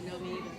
know me either.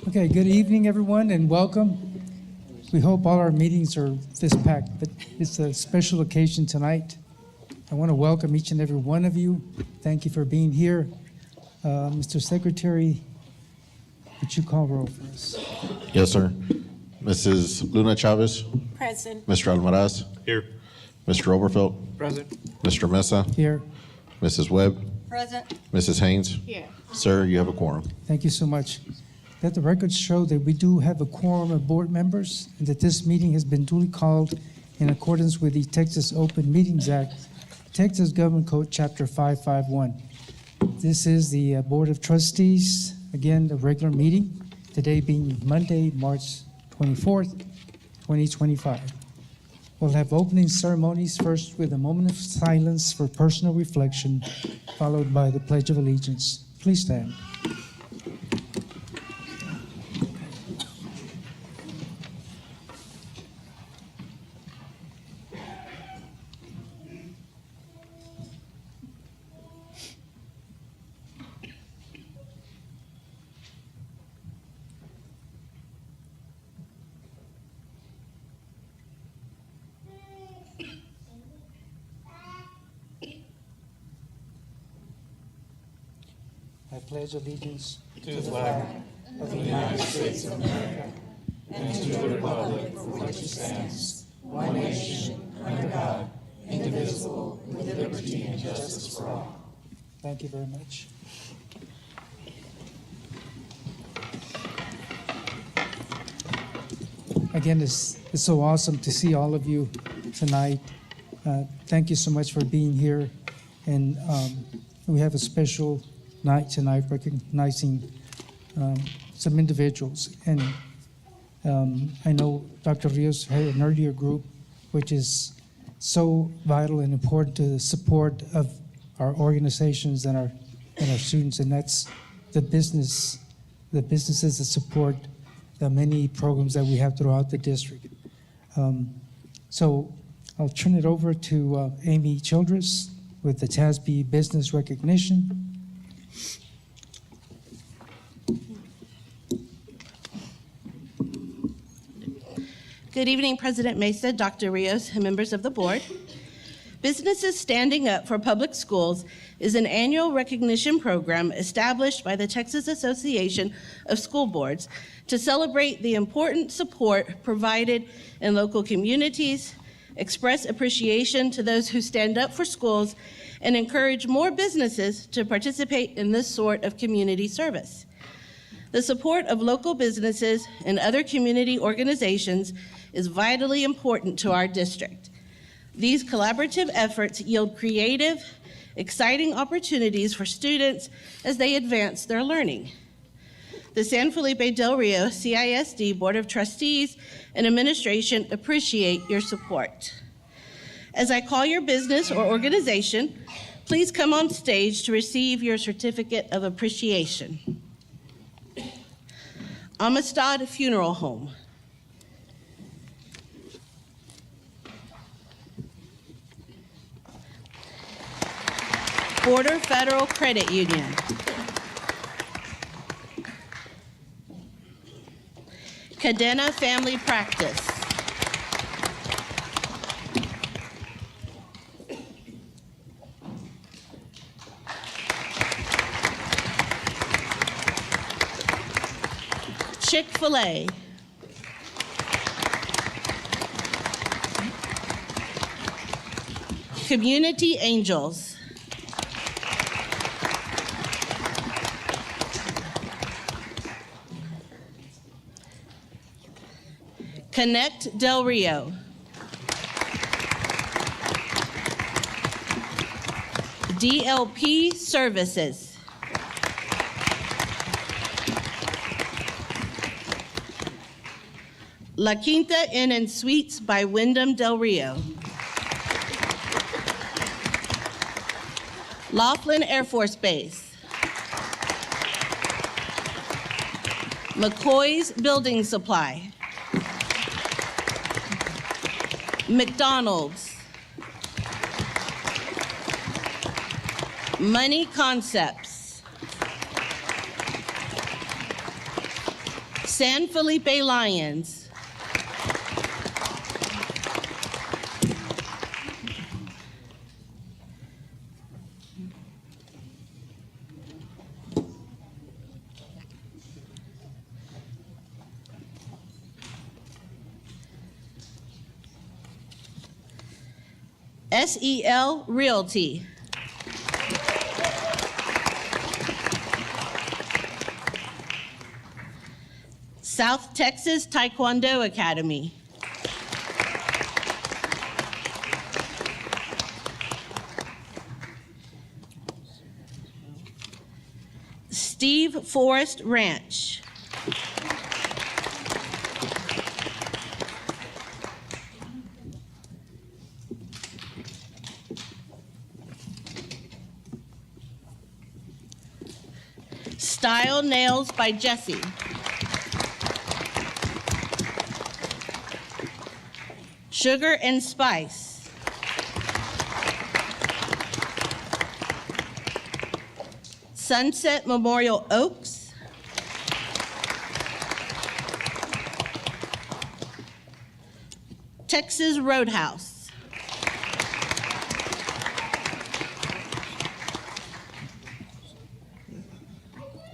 Okay, good evening, everyone, and welcome. We hope all our meetings are this packed, but it's a special occasion tonight. I want to welcome each and every one of you. Thank you for being here. Mr. Secretary, would you call roll for us? Yes, sir. Mrs. Luna Chavez, Present. Mr. Almaraz, Here. Mr. Oberfeld, Present. Mr. Mesa, Here. Mrs. Webb, Present. Mrs. Haynes. Here. Sir, you have a quorum. Thank you so much. Let the records show that we do have a quorum of board members and that this meeting has been duly called in accordance with the Texas Open Meetings Act, Texas Government Code, Chapter 551. This is the Board of Trustees, again, the regular meeting, today being Monday, March 24th, 2025. We'll have opening ceremonies first with a moment of silence for personal reflection, followed by the Pledge of Allegiance. Please stand. I pledge allegiance To the flag of the United States of America and to the republic for which it stands, one nation, under God, indivisible, with liberty and justice for all. Thank you very much. Again, it's so awesome to see all of you tonight. Thank you so much for being here. And we have a special night tonight recognizing some individuals. And I know Dr. Rios had an earlier group, which is so vital and important to the support of our organizations and our students, and that's the businesses that support the many programs that we have throughout the district. So I'll turn it over to Amy Childress with the TASB Business Recognition. Good evening, President Mesa, Dr. Rios, and members of the board. Businesses Standing Up for Public Schools is an annual recognition program established by the Texas Association of School Boards to celebrate the important support provided in local communities, express appreciation to those who stand up for schools, and encourage more businesses to participate in this sort of community service. The support of local businesses and other community organizations is vitally important to our district. These collaborative efforts yield creative, exciting opportunities for students as they advance their learning. The San Felipe Del Rio CISD Board of Trustees and Administration appreciate your support. As I call your business or organization, please come on stage to receive your certificate of appreciation. Amistad Funeral Home. Border Federal Credit Union. Cadena Family Practice. Chick-fil-A. Community Angels. Connect Del Rio. DLP Services. La Quinta Inn and Suites by Wyndham Del Rio. Laughlin Air Force Base. McCoy's Building Supply. McDonald's. Money Concepts. San Felipe Lions. SEL Realty. South Texas Taekwondo Academy. Steve Forest Ranch. Style Nails by Jesse. Sugar and Spice. Sunset Memorial Oaks. Texas Roadhouse.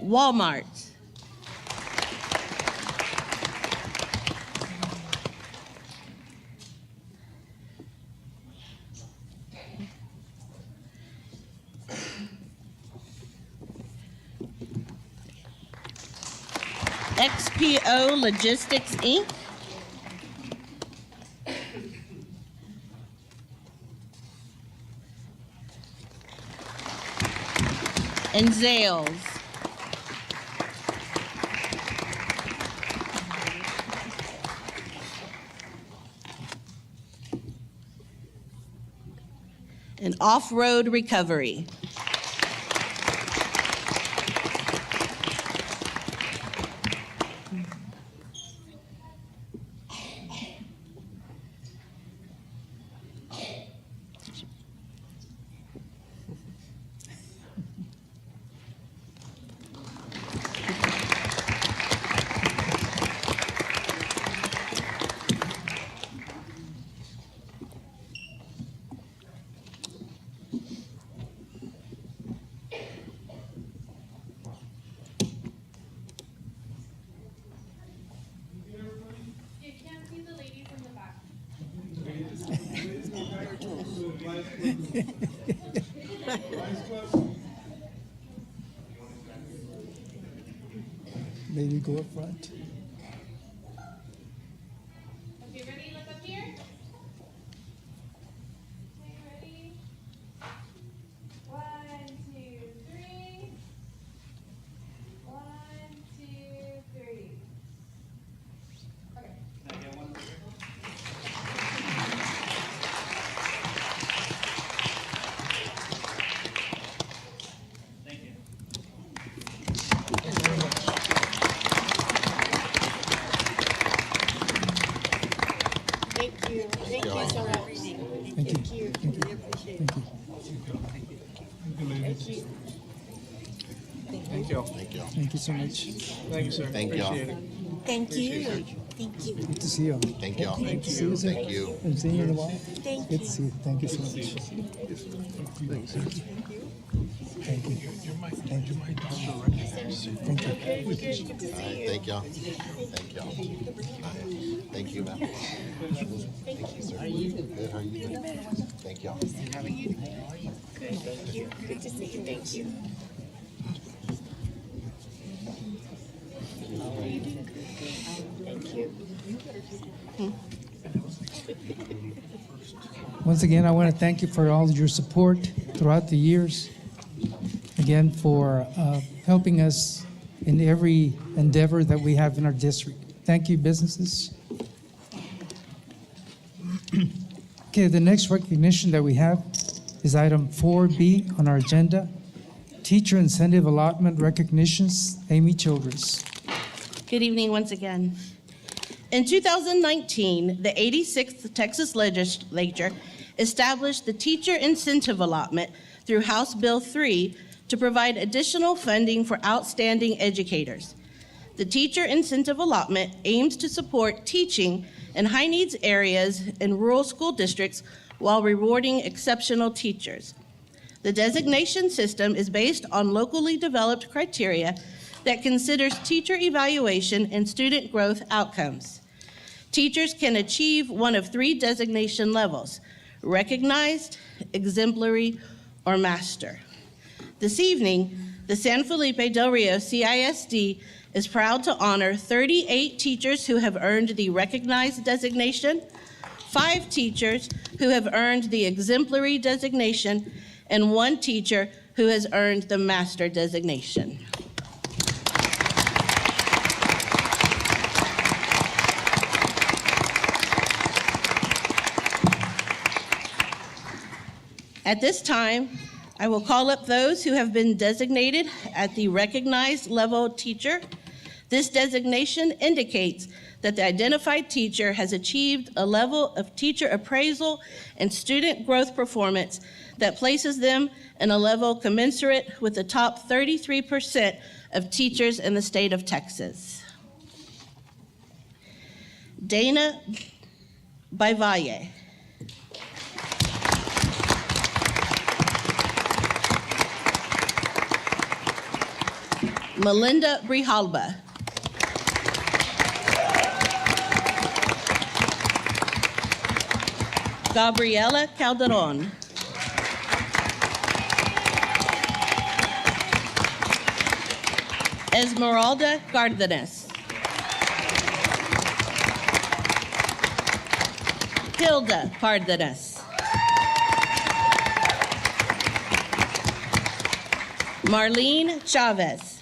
Walmart. XPO Logistics, Inc. And Zales. And Off-Road Recovery. You can't see the lady from the back. Maybe go up front. Okay, ready? Look up here. Okay, ready? 1, 2, 3. 1, 2, 3. Okay. Thank you. Thank you so much. Thank you. Thank you. Thank you. Thank y'all. Thank you so much. Thank you, sir. Thank y'all. Appreciate it. Thank you. Thank you. Good to see you. Thank y'all. Good to see you, sir. Thank you. I've seen you in a while. Thank Good you. to see you. Thank you so much. Thank you. Thank you. Thank you. Thank y'all. Thank y'all. Thank you, ma'am. Thank you, sir. Good. How are you doing? Thank y'all. Good to see you. Thank you. Thank you. Once again, I want to thank you for all your support throughout the years. Again, for helping us in every endeavor that we have in our district. Thank you, businesses. Okay, the next recognition that we have is item 4B on our agenda. Teacher Incentive Allotment Recognitions, Amy Childress. Good evening once again. In 2019, the 86th Texas Legislature established the Teacher Incentive Allotment through House Bill 3 to provide additional funding for outstanding educators. The teacher incentive allotment aims to support teaching in high-needs areas in rural school districts while rewarding exceptional teachers. The designation system is based on locally developed criteria that considers teacher evaluation and student growth outcomes. Teachers can achieve one of 3 designation levels: recognized, exemplary, or master. This evening, the San Felipe Del Rio CISD is proud to honor 38 teachers who have earned the recognized designation, 5 teachers who have earned the exemplary designation, and 1 teacher who has earned the master designation. At this time, I will call up those who have been designated at the recognized level teacher. This designation indicates that the identified teacher has achieved a level of teacher appraisal and student growth performance that places them in a level commensurate with the top 33% of teachers in the state of Texas. Dana Baivalle. Melinda Brijalba. Gabriela Calderon. Esmeralda Cardenas. Hilda Cardenas. Marlene Chavez.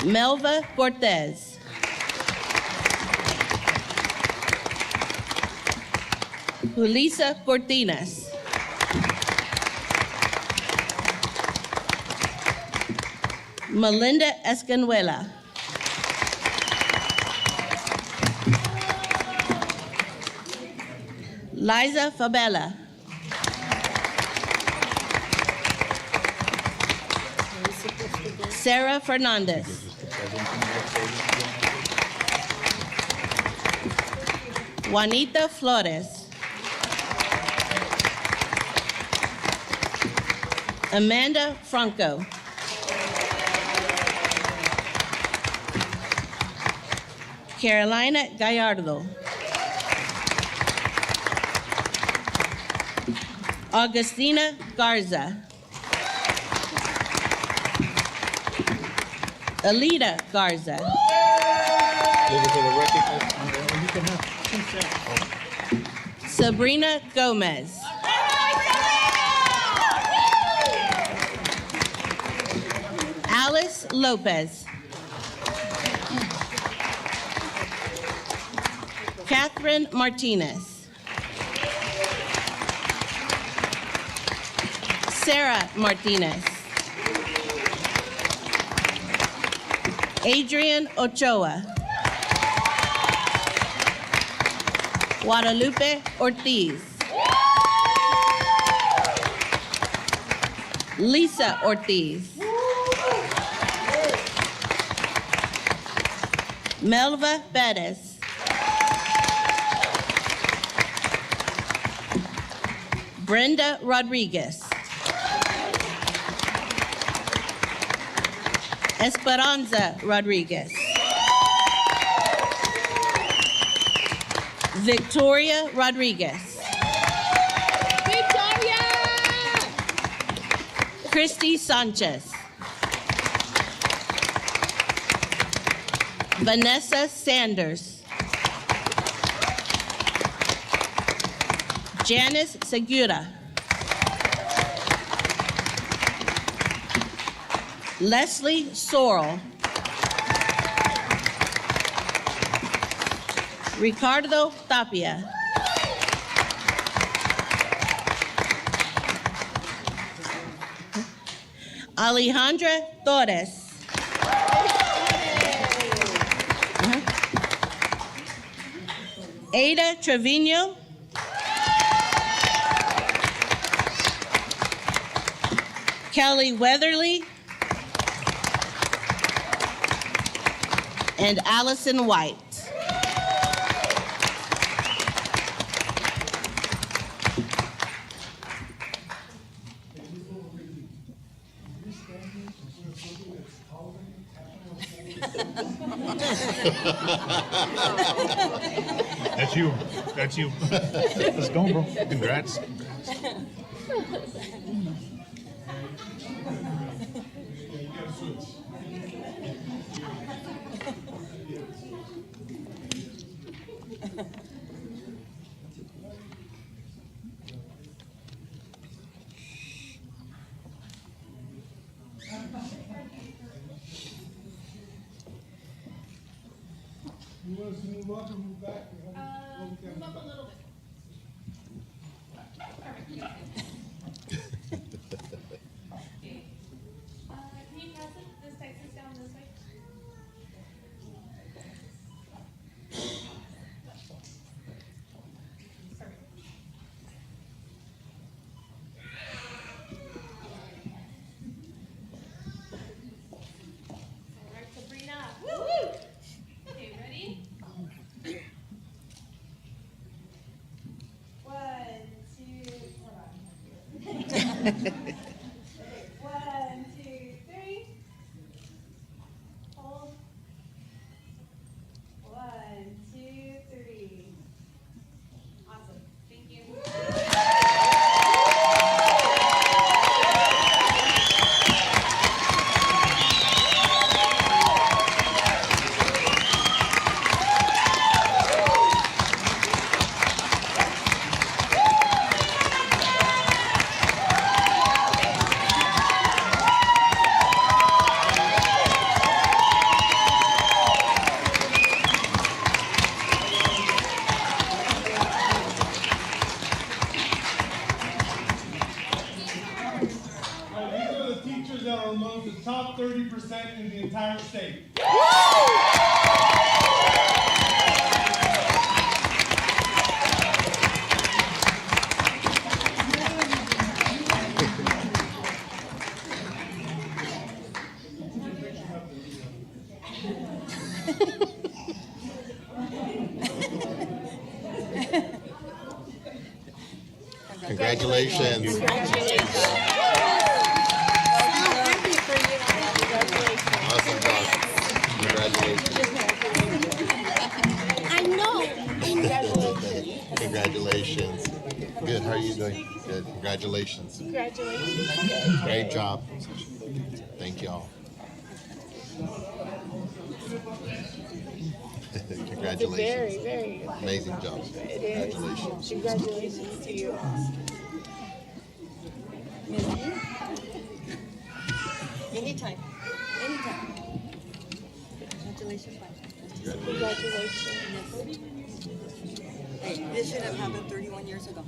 Melva Cortez. Julissa Cortinas. Melinda Escanuela. Liza Fabella. Sarah Fernandez. Juanita Flores. Amanda Franco. Carolina Gallardo. Augustina Garza. Alida Garza. Sabrina Gomez. Alice Lopez. Catherine Martinez. Sarah Martinez. Adrian Ochoa. Guadalupe Ortiz. Lisa Ortiz. Melva Perez. Brenda Rodriguez. Esperanza Rodriguez. Victoria Rodriguez. Victoria! Christy Sanchez. Vanessa Sanders. Janice Segura. Leslie Sorrell. Ricardo Tapia. Alejandra Torres. Ada Trevino. Kelly Weatherly. and Allison White. That's you. That's you. Let's go, bro. Congrats. You want us to move up or move back? Move up a little bit. Perfect. Can you pass it? This takes us down this way. Perfect. All right, Sabrina. Woo! Okay, ready? 1, 2, hold on. 1, 2, 3. Hold. 1, 2, 3. Awesome. Thank you. These are the teachers that are among the top 30% in the entire state. Congratulations. Awesome job. Congratulations. I know. Congratulations. Good. How are you doing? Good. Congratulations. Congratulations. Great job. Thank y'all. Congratulations. Very Amazing job. Congratulations. Congratulations to you. Anytime. Congratulations. Congratulations. Hey, this should have happened 31 years ago.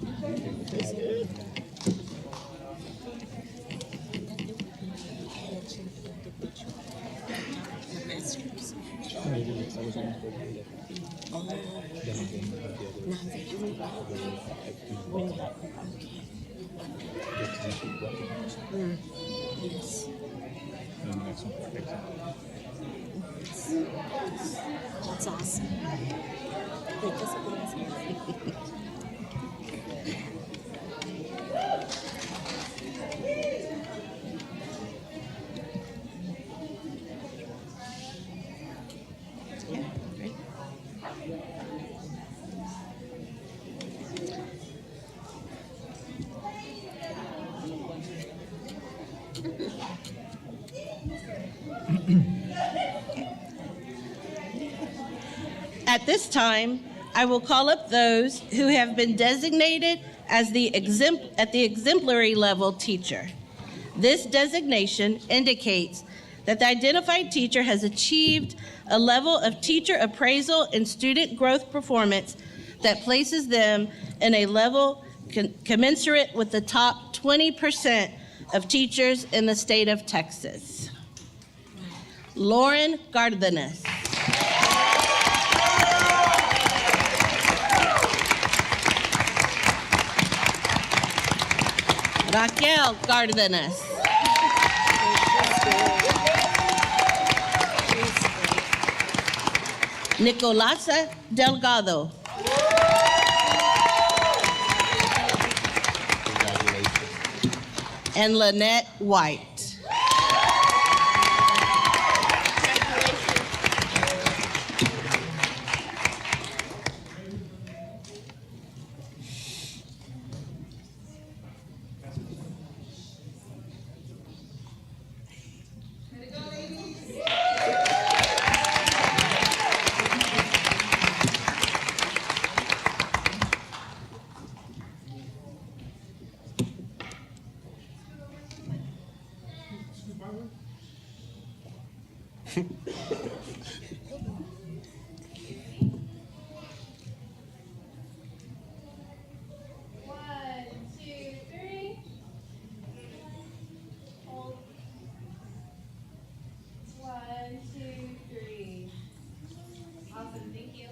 Yes. That's awesome. Wait, just one second. At this time, I will call up those who have been designated as the exemplary level teacher. This designation indicates that the identified teacher has achieved a level of teacher appraisal and student growth performance that places them in a level commensurate with the top 20% of teachers in the state of Texas. Lauren Gardenas. Raquel Gardenas. Nicolasa Delgado. Congratulations. And Lynette White. One, two, three. Hold. One, two, three. Awesome, thank you.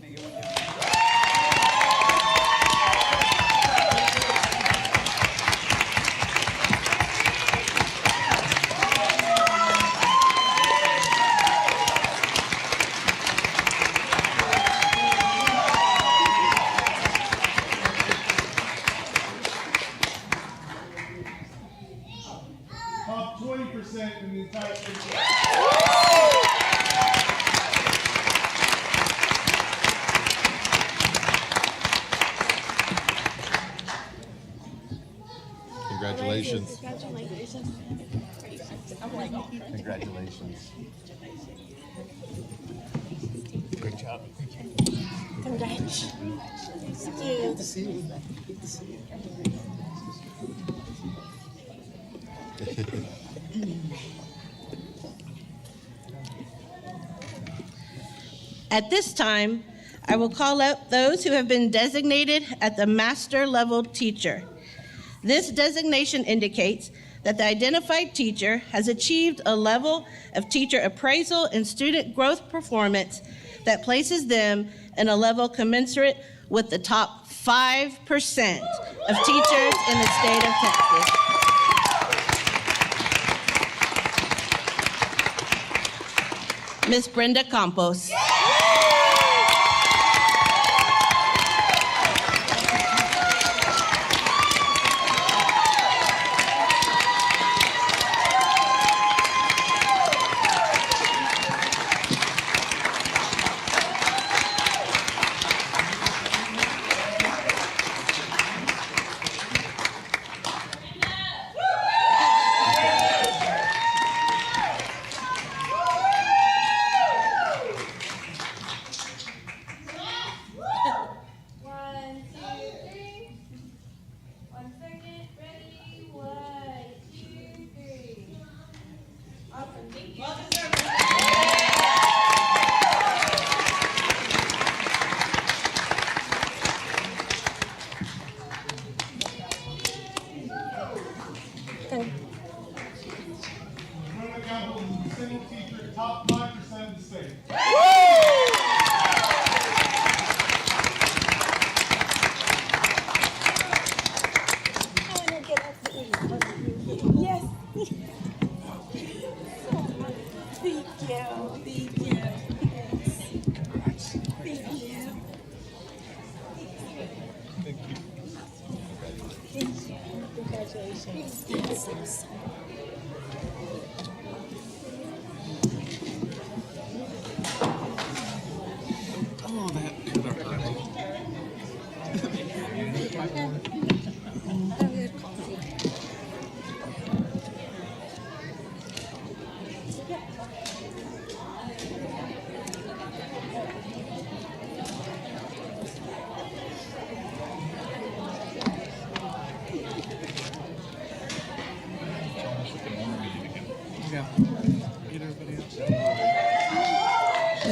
Top 20% in the entire state. Congratulations. Congratulations. Congratulations. Great job. Congratulations. Good to see you. At this time, I will call up those who have been designated at the master level teacher. This designation indicates that the identified teacher has achieved a level of teacher appraisal and student growth performance that places them in a level commensurate with the top 5% of teachers in the state of Texas. Miss Brenda Campos. One, two, three. 1 second. Ready? 1, 2, 3. Awesome, thank you. Brenda Campbell is the single teacher, top 5% of the state. Yes. Thank you. Thank you. Thank you. Thank you. Congratulations. Yeah. Get everybody else. Give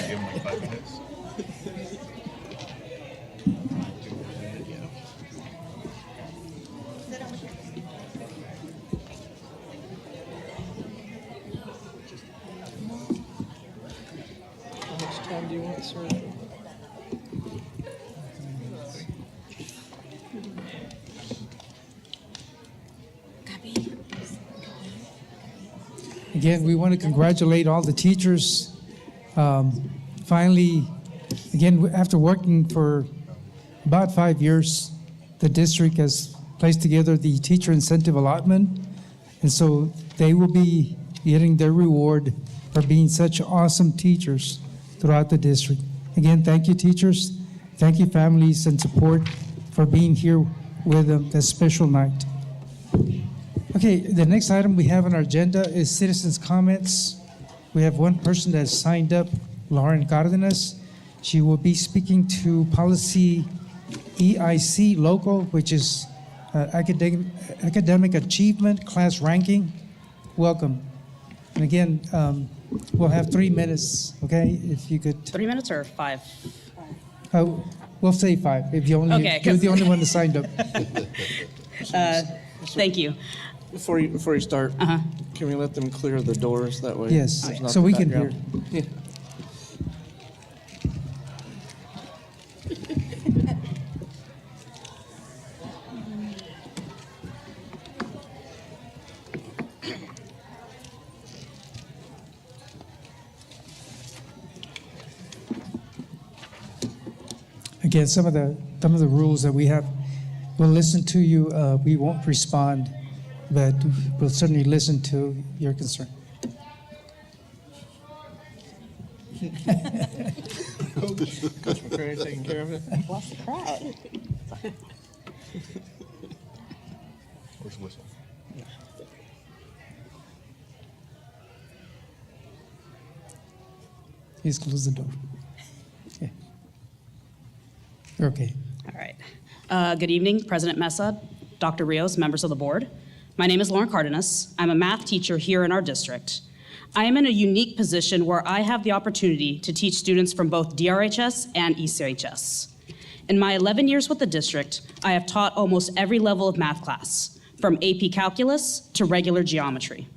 them like 5 minutes. How much time do you want, sir? Again, we want to congratulate all the teachers. Finally, again, after working for about 5 years, the district has placed together the teacher incentive allotment. And so they will be getting their reward for being such awesome teachers throughout the district. Again, thank you, teachers. Thank you, families and support, for being here with them this special night. Okay, the next item we have on our agenda is citizens' comments. We have one person that has signed up, Lauren Cardenas. She will be speaking to policy EIC local, which is academic achievement class ranking. Welcome. And again, we'll have 3 minutes, okay? If you could, 3 minutes or 5? we'll say 5, if you only, Okay, you're 'cause- the only one that signed up. Thank you. Before you start, can we let them clear the doors that way? Yes, there's not so we can background? hear. Again, some of the rules that we have, we'll listen to you. We won't respond, but we'll certainly listen to your concern. Coach McCrary taking care of it? What's the crowd? Where's the whistle? Please close the door. Okay. You're okay. All right. Good evening, President Mesa, Dr. Rios, members of the board. My name is Lauren Cardenas. I'm a math teacher here in our district. I am in a unique position where I have the opportunity to teach students from both DRHS and ECHS. In my 11 years with the district, I have taught almost every level of math class, from AP Calculus to regular geometry.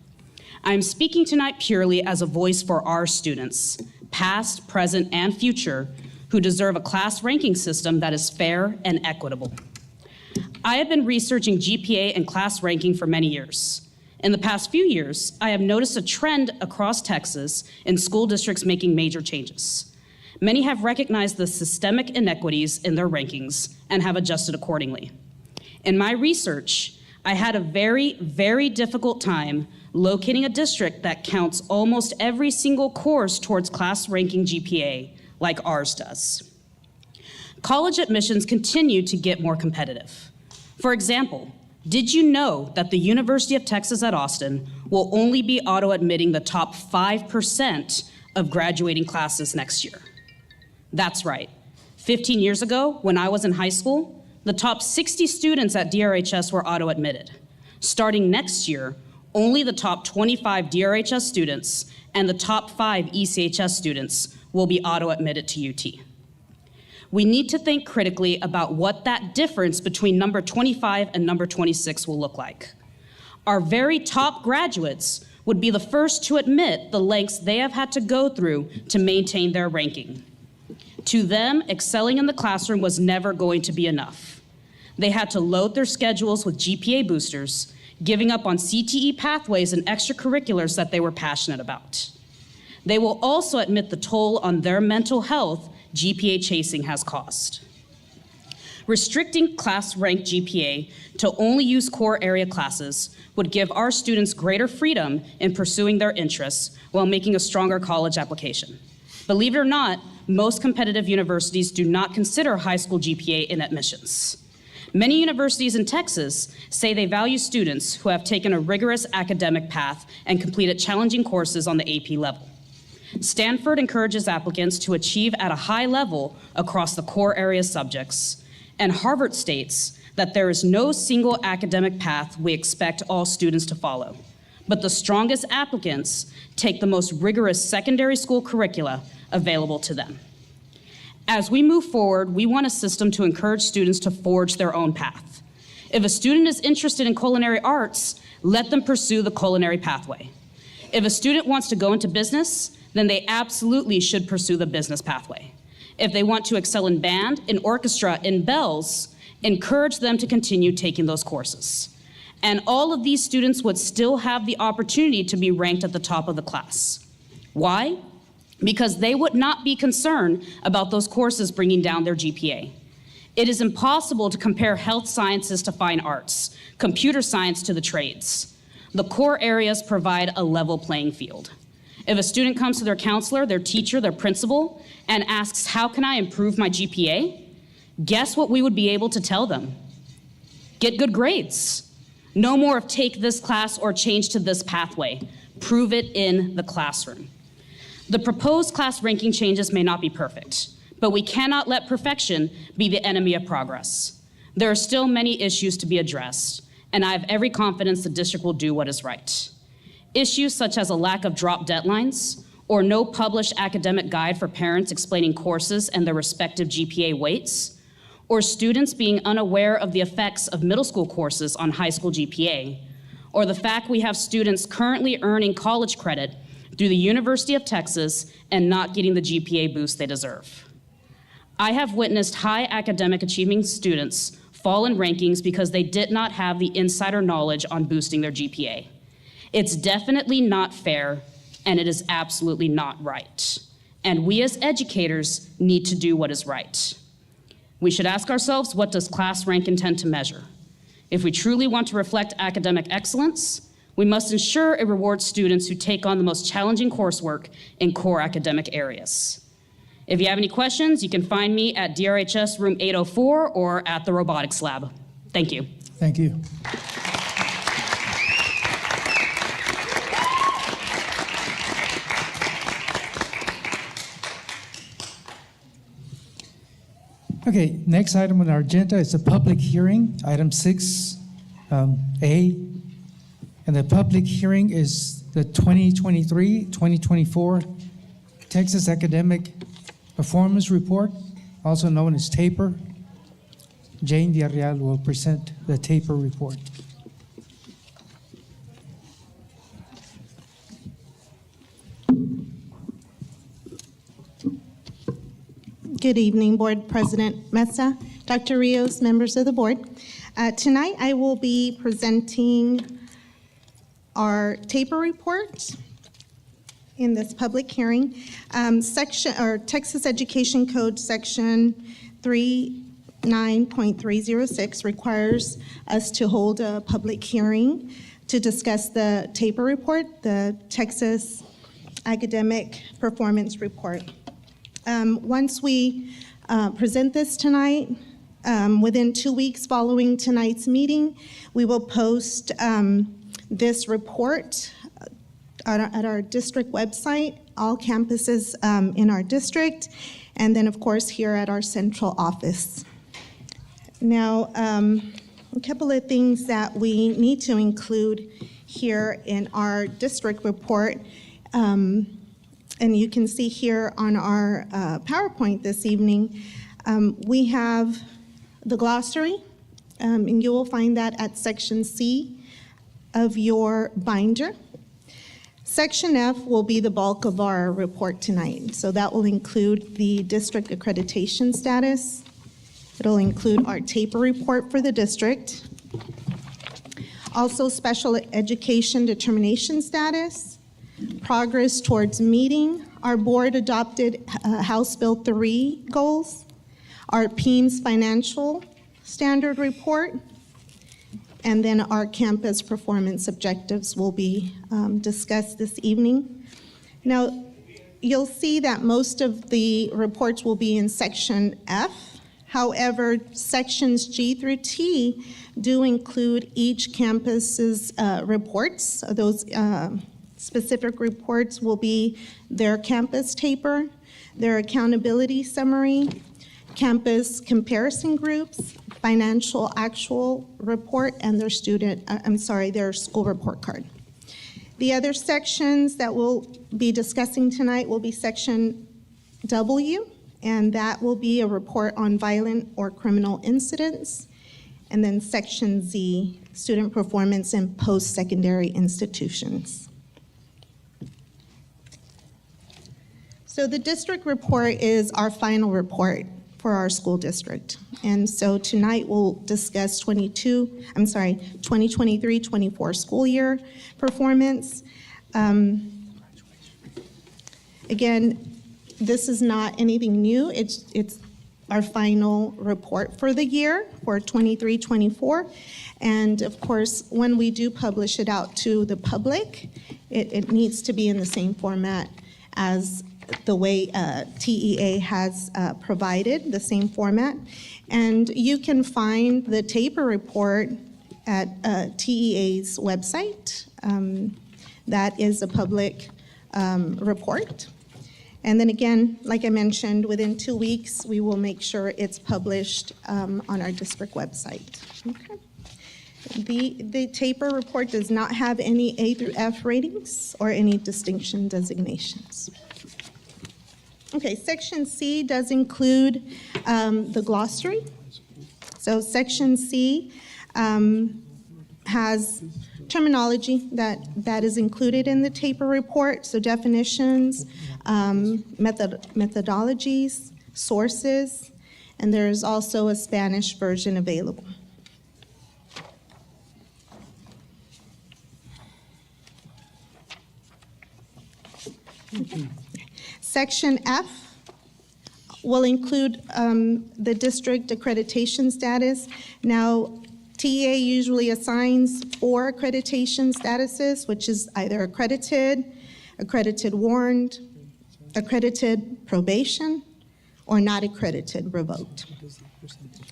I am speaking tonight purely as a voice for our students, past, present, and future, who deserve a class ranking system that is fair and equitable. I have been researching GPA and class ranking for many years. In the past few years, I have noticed a trend across Texas in school districts making major changes. Many have recognized the systemic inequities in their rankings and have adjusted accordingly. In my research, I had a very, very difficult time locating a district that counts almost every single course towards class ranking GPA like ours does. College admissions continue to get more competitive. For example, did you know that the University of Texas at Austin will only be auto-admitting the top 5% of graduating classes next year? That's right. 15 years ago, when I was in high school, the top 60 students at DRHS were auto-admitted. Starting next year, only the top 25 DRHS students and the top 5 ECHS students will be auto-admitted to UT. We need to think critically about what that difference between number 25 and number 26 will look like. Our very top graduates would be the first to admit the lengths they have had to go through to maintain their ranking. To them, excelling in the classroom was never going to be enough. They had to load their schedules with GPA boosters, giving up on CTE pathways and extracurriculars that they were passionate about. They will also admit the toll on their mental health GPA chasing has caused. Restricting class rank GPA to only use core area classes would give our students greater freedom in pursuing their interests while making a stronger college application. Believe it or not, most competitive universities do not consider high school GPA in admissions. Many universities in Texas say they value students who have taken a rigorous academic path and completed challenging courses on the AP level. Stanford encourages applicants to achieve at a high level across the core area subjects, and Harvard states that there is no single academic path we expect all students to follow, but the strongest applicants take the most rigorous secondary school curricula available to them. As we move forward, we want a system to encourage students to forge their own path. If a student is interested in culinary arts, let them pursue the culinary pathway. If a student wants to go into business, then they absolutely should pursue the business pathway. If they want to excel in band, in orchestra, in bells, encourage them to continue taking those courses. And all of these students would still have the opportunity to be ranked at the top of the class. Why? because they would not be concerned about those courses bringing down their GPA. It is impossible to compare health sciences to fine arts, computer science to the trades. The core areas provide a level playing field. If a student comes to their counselor, their teacher, their principal, and asks, how can I improve my GPA? Guess what we would be able to tell them? Get good grades. No more of take this class or change to this pathway. Prove it in the classroom. The proposed class ranking changes may not be perfect, but we cannot let perfection be the enemy of progress. There are still many issues to be addressed, and I have every confidence the district will do what is right. Issues such as a lack of drop deadlines or no published academic guide for parents explaining courses and their respective GPA weights, or students being unaware of the effects of middle school courses on high school GPA, or the fact we have students currently earning college credit through the University of Texas and not getting the GPA boost they deserve. I have witnessed high academic achieving students fall in rankings because they did not have the insider knowledge on boosting their GPA. It's definitely not fair, and it is absolutely not right. And we as educators need to do what is right. We should ask ourselves, what does class rank intend to measure? If we truly want to reflect academic excellence, we must ensure it rewards students who take on the most challenging coursework in core academic areas. If you have any questions, you can find me at DRHS room 804 or at the robotics lab. Thank you. Thank you. Okay, next item on our agenda is a public hearing, item 6A. And the public hearing is the 2023-2024 Texas Academic Performance Report, also known as TAPER. Jane Villarreal will present the TAPER report. Good evening, Board President Mesa, Dr. Rios, members of the board. Tonight I will be presenting our TAPER report in this public hearing. Texas Education Code Section 39.306 requires us to hold a public hearing to discuss the TAPER report, the Texas Academic Performance Report. Once we present this tonight, within 2 weeks following tonight's meeting, we will post this report at our district website, all campuses in our district, and then of course here at our central office. Now, a couple of things that we need to include here in our district report, and you can see here on our PowerPoint this evening, we have the glossary, and you will find that at Section C of your binder. Section F will be the bulk of our report tonight. So that will include the district accreditation status. It'll include our TAPER report for the district. Also special education determination status, progress towards meeting our board adopted House Bill 3 goals, our PEAMS financial standard report, and then our campus performance objectives will be discussed this evening. Now, you'll see that most of the reports will be in Section F. However, Sections G through T do include each campus's reports. Those specific reports will be their campus TAPER, their accountability summary, campus comparison groups, financial actual report, and their their school report card. The other sections that we'll be discussing tonight will be Section W, and that will be a report on violent or criminal incidents. And then Section Z, student performance in post-secondary institutions. So the district report is our final report for our school district. And so tonight we'll discuss 2023-24 school year performance. Again, This is not anything new. It's our final report for the year for 23-24. And of course, when we do publish it out to the public, it needs to be in the same format as the way TEA has provided, the same format. And you can find the TAPER report at TEA's website. That is a public report. And then again, like I mentioned, within 2 weeks, we will make sure it's published on our district website. Okay. The TAPER report does not have any A through F ratings or any distinction designations. Okay, Section C does include the glossary. So Section C has terminology that is included in the TAPER report, so definitions, methodologies, sources, and there is also a Spanish version available. Okay. Section F will include the district accreditation status. Now, TEA usually assigns 4 accreditation statuses, which is either accredited, accredited warned, accredited probation, or not accredited revoked.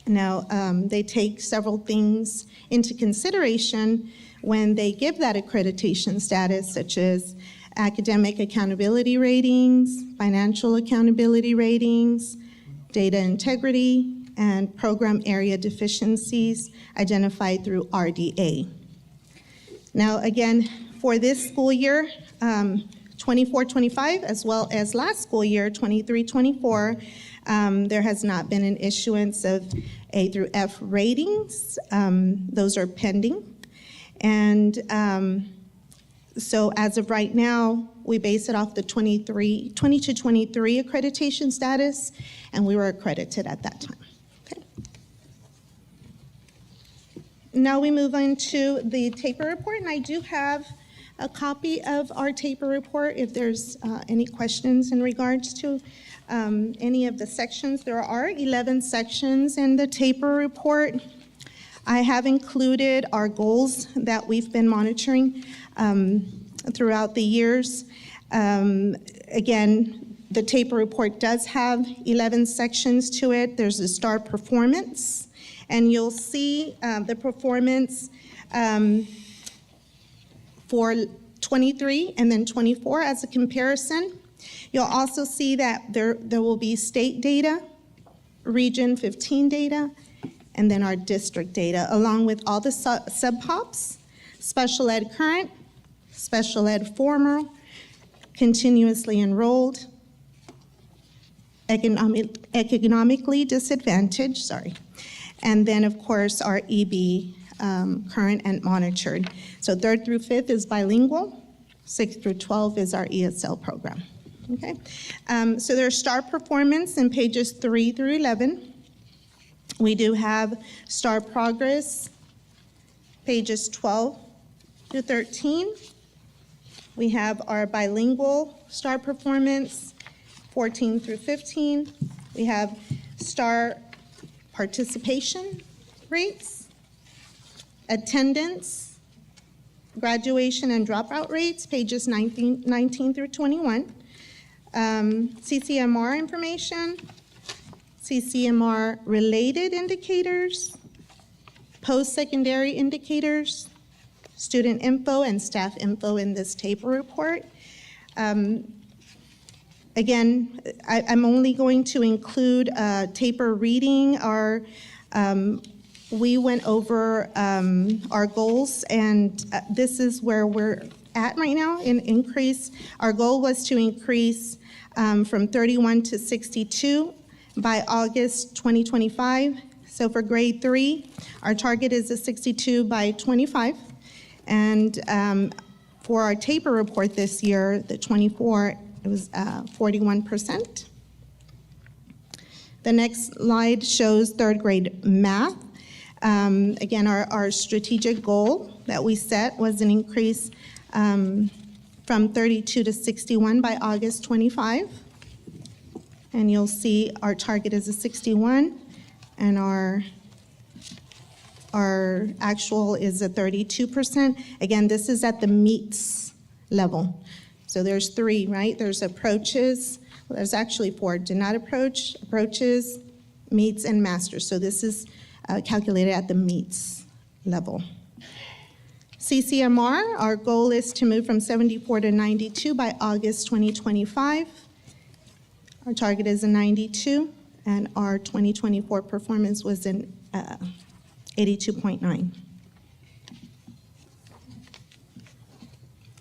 Now, they take several things into consideration when they give that accreditation status, such as academic accountability ratings, financial accountability ratings, data integrity, and program area deficiencies identified through RDA. Now, again, for this school year, 24-25, as well as last school year, 23-24, there has not been an issuance of A through F ratings. Those are pending. And so as of right now, we base it off the 20-23 accreditation status, and we were accredited at that time. Okay. Now we move on to the TAPER report, and I do have a copy of our TAPER report if there's any questions in regards to any of the sections. There are 11 sections in the TAPER report. I have included our goals that we've been monitoring throughout the years. Again, the TAPER report does have 11 sections to it. There's a STAR performance, and you'll see the performance for 23 and then 24 as a comparison. You'll also see that there will be state data, region 15 data, and then our district data, along with all the sub-pops, special ed current, special ed former, continuously enrolled, economically disadvantaged, and then of course our EB current and monitored. So 3rd through 5th is bilingual, 6th through 12 is our ESL program. Okay, so there's STAR performance in pages 3 through 11. We do have STAR progress, pages 12 through 13. We have our bilingual STAR performance, 14 through 15. We have STAR participation rates, attendance, graduation and dropout rates, pages 19 through 21. CCMR information, CCMR related indicators, post-secondary indicators, student info and staff info in this TAPER report. Again, I'm only going to include TAPER reading. We went over our goals, and this is where we're at right now in increase. Our goal was to increase from 31 to 62 by August 2025. So for grade 3, our target is a 62 by 25. And for our TAPER report this year, the 24, it was 41%. The next slide shows 3rd grade math. Again, our strategic goal that we set was an increase from 32 to 61 by August 25. And you'll see our target is a 61, and our actual is a 32%. Again, this is at the meets level. So there's 3, right? There's approaches, well, there's actually 4. Did not approach, approaches, meets, and masters. So this is calculated at the meets level. CCMR, our goal is to move from 74 to 92 by August 2025. Our target is a 92, and our 2024 performance was an 82.9.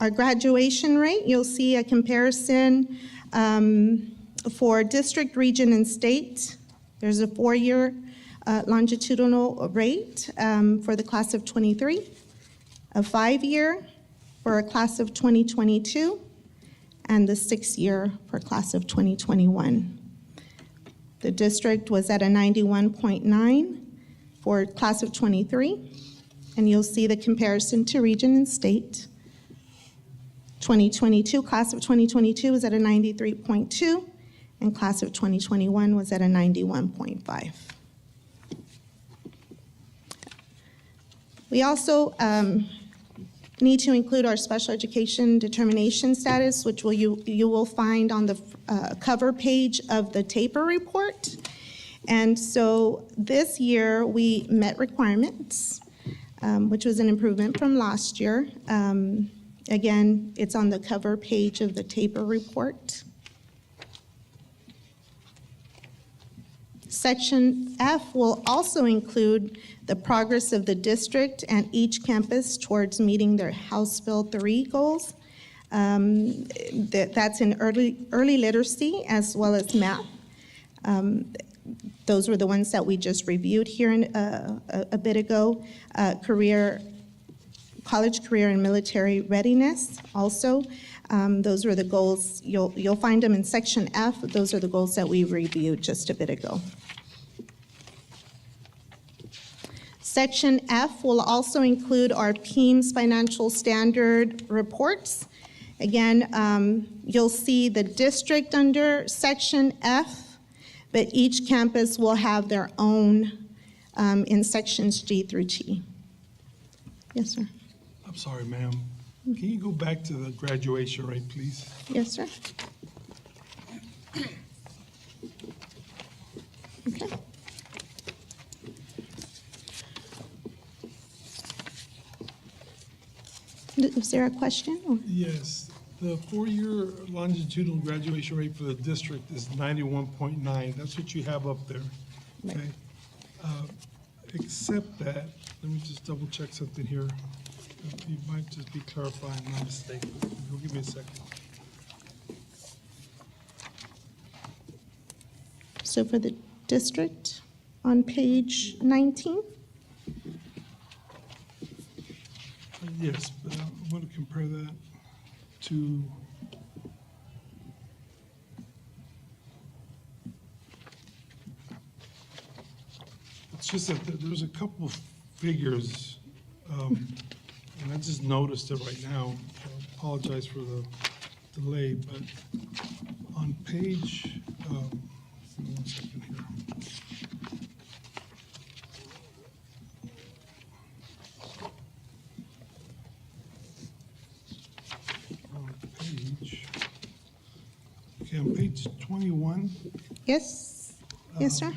Our graduation rate, you'll see a comparison for district, region, and state. There's a 4-year longitudinal rate for the class of 23, a 5-year for a class of 2022, and the 6-year for class of 2021. The district was at a 91.9 for class of 23, and you'll see the comparison to region and state. 2022, class of 2022 was at a 93.2, and class of 2021 was at a 91.5. We also need to include our special education determination status, which you will find on the cover page of the TAPER report. And so this year we met requirements, which was an improvement from last year. Again, it's on the cover page of the TAPER report. Section F will also include the progress of the district and each campus towards meeting their House Bill 3 goals. That's in early literacy as well as math. Those were the ones that we just reviewed here a bit ago. College, career, and military readiness also. Those were the goals. You'll find them in Section F. Those are the goals that we reviewed just a bit ago. Section F will also include our PEAMS financial standard reports. Again, you'll see the district under Section F, but each campus will have their own in sections G through T. Yes, sir. I'm sorry, ma'am. Can you go back to the graduation rate, please? Yes, sir. Okay. Is there a question? Or? Yes. The 4-year longitudinal graduation rate for the district is 91.9. That's what you have up there. Okay. Except that, let me just double check something here. You might just be clarifying my mistake. Give me a second. So for the district on page 19? Yes, but I want to compare that to it's just that there's a couple of figures, and I just noticed it right now. I apologize for the delay, but on page, give me 1 second here. On page 21. Yes. Yes, sir.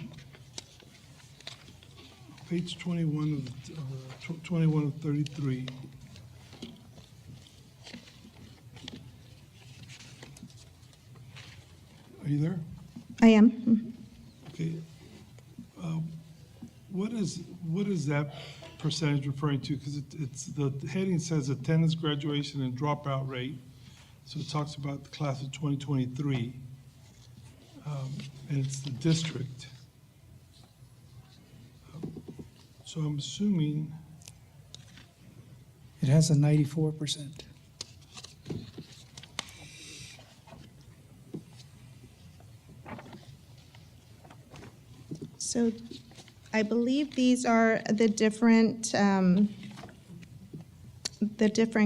Page 21 of 21 of 33. Are you there? I am. Mm-hmm. Okay. What is that percentage referring to? Because it's the heading says attendance, graduation, and dropout rate. So it talks about the class of 2023, and it's the district. So I'm assuming It has a 94%. So I believe these are the different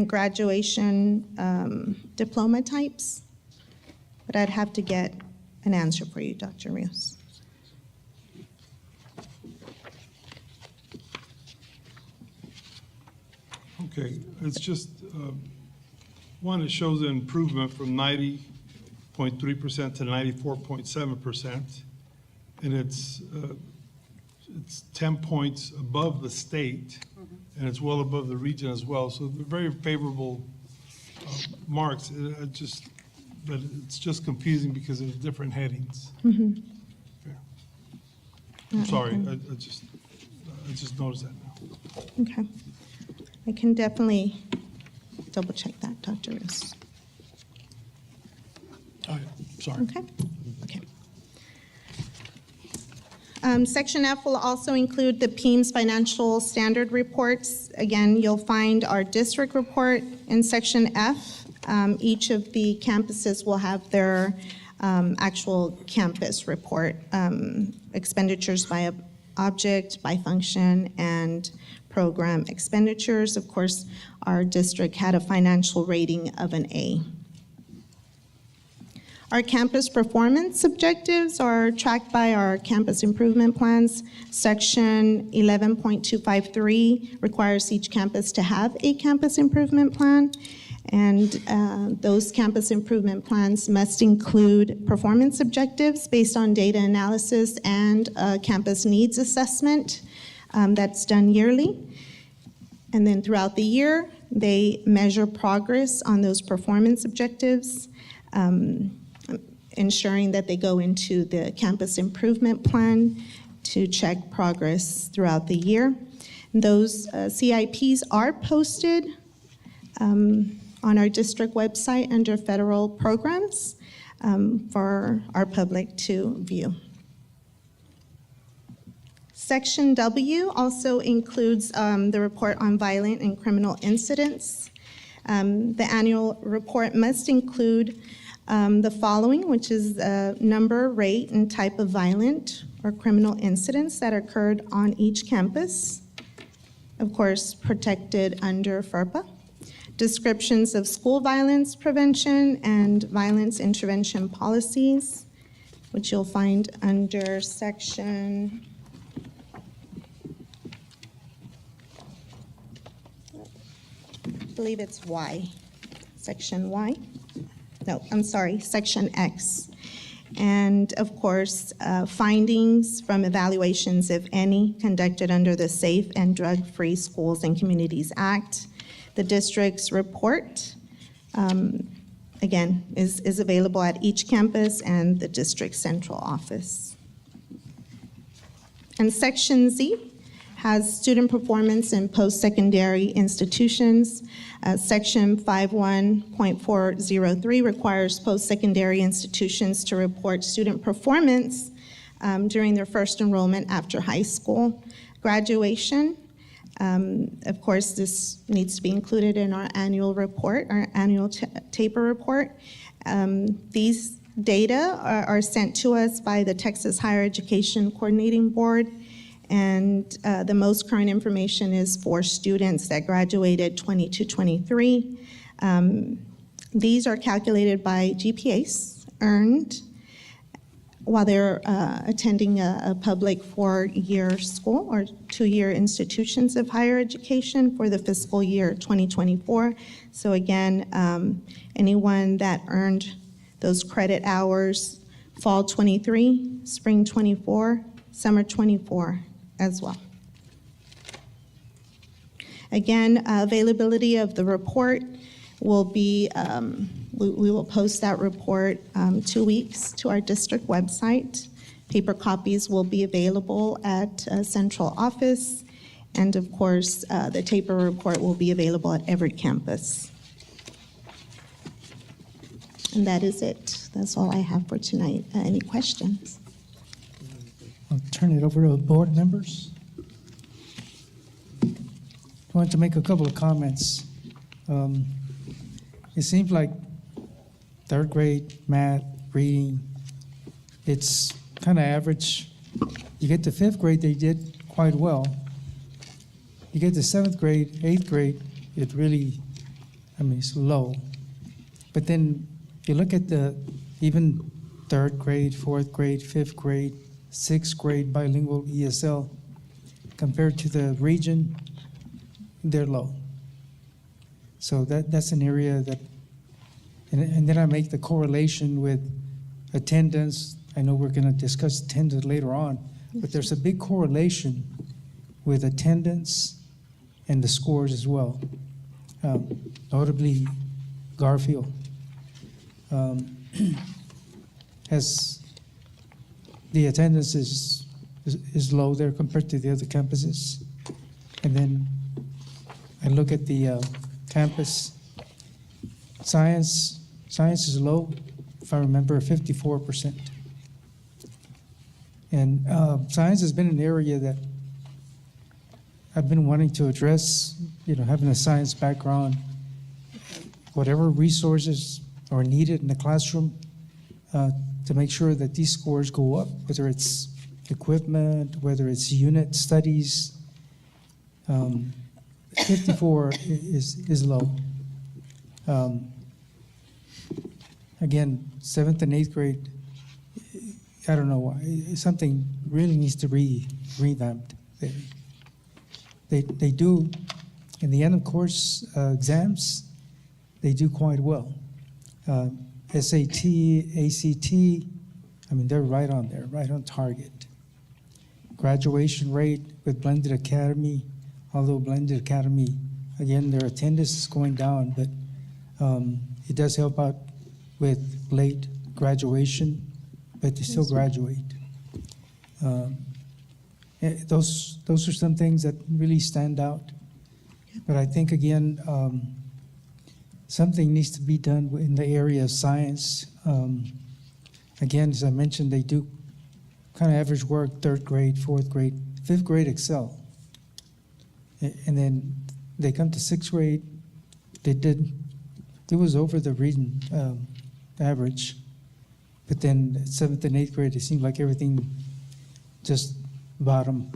graduation diploma types, but I'd have to get an answer for you, Dr. Rios. Okay, it's just, one, it shows an improvement from 90.3% to 94.7%. And it's 10 points above the state, and it's well above the region as well. So they're very favorable marks. But it's just confusing because of different headings. Mhm. Okay. I'm sorry, I just noticed that now. Okay. I can definitely double check that, Dr. Rios. Oh, yeah, sorry. Okay. Okay. Section F will also include the PEAMS financial standard reports. Again, you'll find our district report in Section F. Each of the campuses will have their actual campus report, expenditures by object, by function, and program expenditures. Of course, our district had a financial rating of an A. Our campus performance objectives are tracked by our campus improvement plans. Section 11.253 requires each campus to have a campus improvement plan. And those campus improvement plans must include performance objectives based on data analysis and campus needs assessment that's done yearly. And then throughout the year, they measure progress on those performance objectives, ensuring that they go into the campus improvement plan to check progress throughout the year. Those CIPs are posted on our district website under federal programs for our public to view. Section W also includes the report on violent and criminal incidents. The annual report must include the following, which is number, rate, and type of violent or criminal incidents that occurred on each campus, of course, protected under FERPA. Descriptions of school violence prevention and violence intervention policies, which you'll find under section, I believe it's Y, section Y. No, I'm sorry, section X. And of course, findings from evaluations, if any, conducted under the Safe and Drug-Free Schools and Communities Act. The district's report, again, is available at each campus and the district central office. And Section Z has student performance in post-secondary institutions. Section 51.403 requires post-secondary institutions to report student performance during their first enrollment after high school graduation. Of course, this needs to be included in our annual report, our annual taper report. These data are sent to us by the Texas Higher Education Coordinating Board, and the most current information is for students that graduated 22-23. These are calculated by GPAs earned while they're attending a public 4-year school or 2-year institutions of higher education for the fiscal year 2024. So again, anyone that earned those credit hours fall 23, spring 24, summer 24 as well. Again, availability of the report will be, we will post that report 2 weeks to our district website. Paper copies will be available at central office. And of course, the taper report will be available at every campus. And that is it. That's all I have for tonight. Any questions? I'll turn it over to the board members. I want to make a couple of comments. It seems like third grade math, reading, it's kind of average. You get to fifth grade, they did quite well. You get to seventh grade, eighth grade, it really, it's low. But then you look at even third grade, fourth grade, fifth grade, sixth grade bilingual ESL. Compared to the region, they're low. So that's an area that, and then I make the correlation with attendance. I know we're going to discuss attendance later on, but there's a big correlation with attendance and the scores as well. Notably, Garfield has the attendance is low there compared to the other campuses. And then I look at the campus. Science is low, if I remember, 54%. And science has been an area that I've been wanting to address, having a science background, whatever resources are needed in the classroom to make sure that these scores go up, whether it's equipment, whether it's unit studies. 54 is low. Again, 7th and 8th grade, I don't know why, something really needs to be revamped. They do, in the end of course exams, they do quite well. SAT, ACT, they're right on there, right on target. Graduation rate with Blended Academy, although Blended Academy, again, their attendance is going down, but it does help out with late graduation, but they still graduate. Those are some things that really stand out. But I think, again, something needs to be done in the area of science. Again, as I mentioned, they do kind of average work, 3rd grade, 4th grade, 5th grade excel. And then they come to 6th grade, it was over the reading average. But then 7th and 8th grade, it seemed like everything just bottom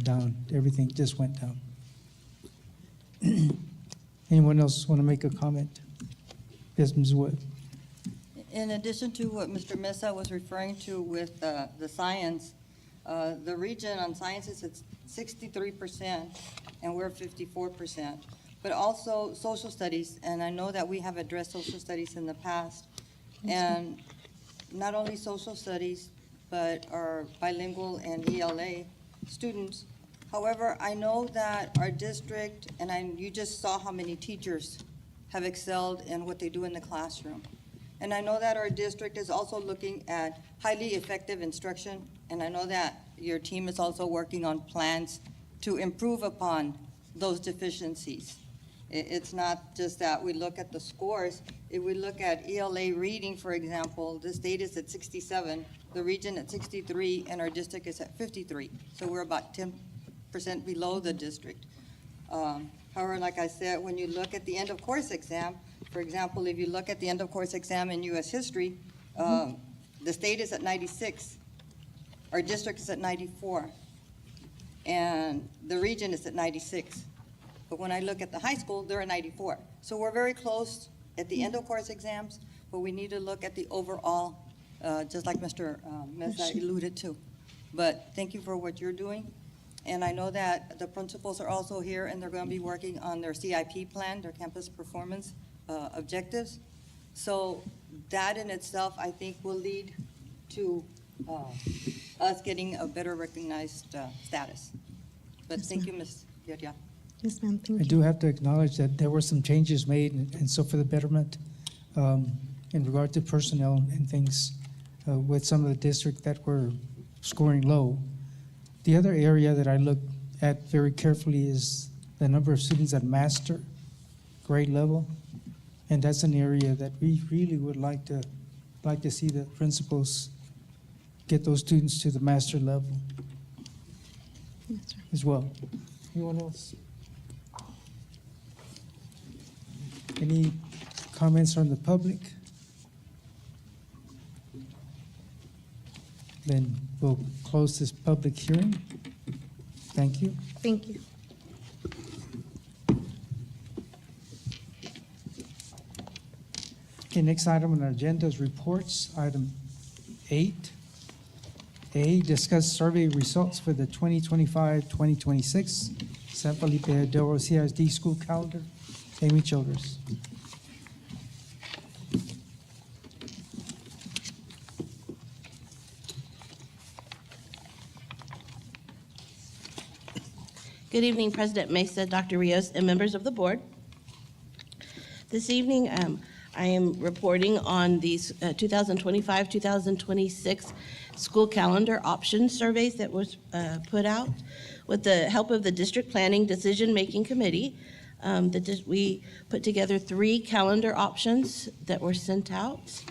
down. Everything just went down. Anyone else want to make a comment? Yes, Ms. Wood. In addition to what Mr. Mesa was referring to with the science, the region on sciences is 63%, and we're 54%. But also social studies, and I know that we have addressed social studies in the past, and not only social studies, but our bilingual and ELA students. However, I know that our district, and you just saw how many teachers have excelled in what they do in the classroom. And I know that our district is also looking at highly effective instruction, and I know that your team is also working on plans to improve upon those deficiencies. It's not just that we look at the scores. If we look at ELA reading, for example, the state is at 67, the region at 63, and our district is at 53. So we're about 10% below the district. However, like I said, when you look at the end of course exam, for example, if you look at the end of course exam in U.S. history, the state is at 96, our district is at 94, and the region is at 96. But when I look at the high school, they're at 94. So we're very close at the end of course exams, but we need to look at the overall, just like Mr. Mesa alluded to. But thank you for what you're doing. And I know that the principals are also here, and they're going to be working on their CIP plan, their campus performance objectives. So that in itself, I think, will lead to us getting a better recognized status. But Yes, thank ma'am. you, Ms. Yaria. Yes, ma'am, thank I you. do have to acknowledge that there were some changes made, and so for the betterment in regard to personnel and things with some of the districts that were scoring low. The other area that I look at very carefully is the number of students at master grade level, and that's an area that we really would like to see the principals get those students to the master level Yes, sir. as well. Anyone else? Any comments from the public? Then we'll close this public hearing. Thank you. Thank you. Okay, next item on our agenda is reports. Item 8A, discuss survey results for the 2025-2026 San Felipe Adoro CISD school calendar. Amy Childers. Good evening, President Mesa, Dr. Rios, and members of the board. This evening, I am reporting on these 2025-2026 school calendar option surveys that was put out. With the help of the District Planning Decision-Making Committee, we put together 3 calendar options that were sent out.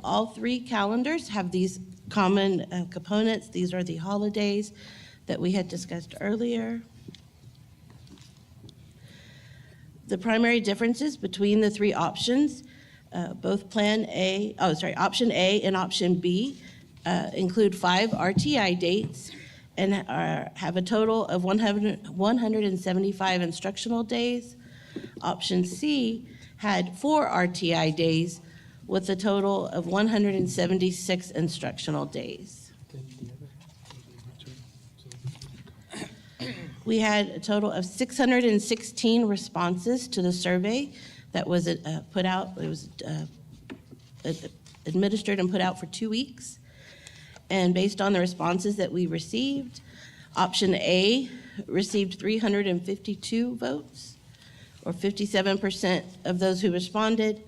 All 3 calendars have these common components. These are the holidays that we had discussed earlier. The primary differences between the 3 options, both option A and option B include 5 RTI dates and have a total of 175 instructional days. Option C had 4 RTI days with a total of 176 instructional days. We had a total of 616 responses to the survey that was put out. It was administered and put out for 2 weeks. And based on the responses that we received, option A received 352 votes, or 57% of those who responded.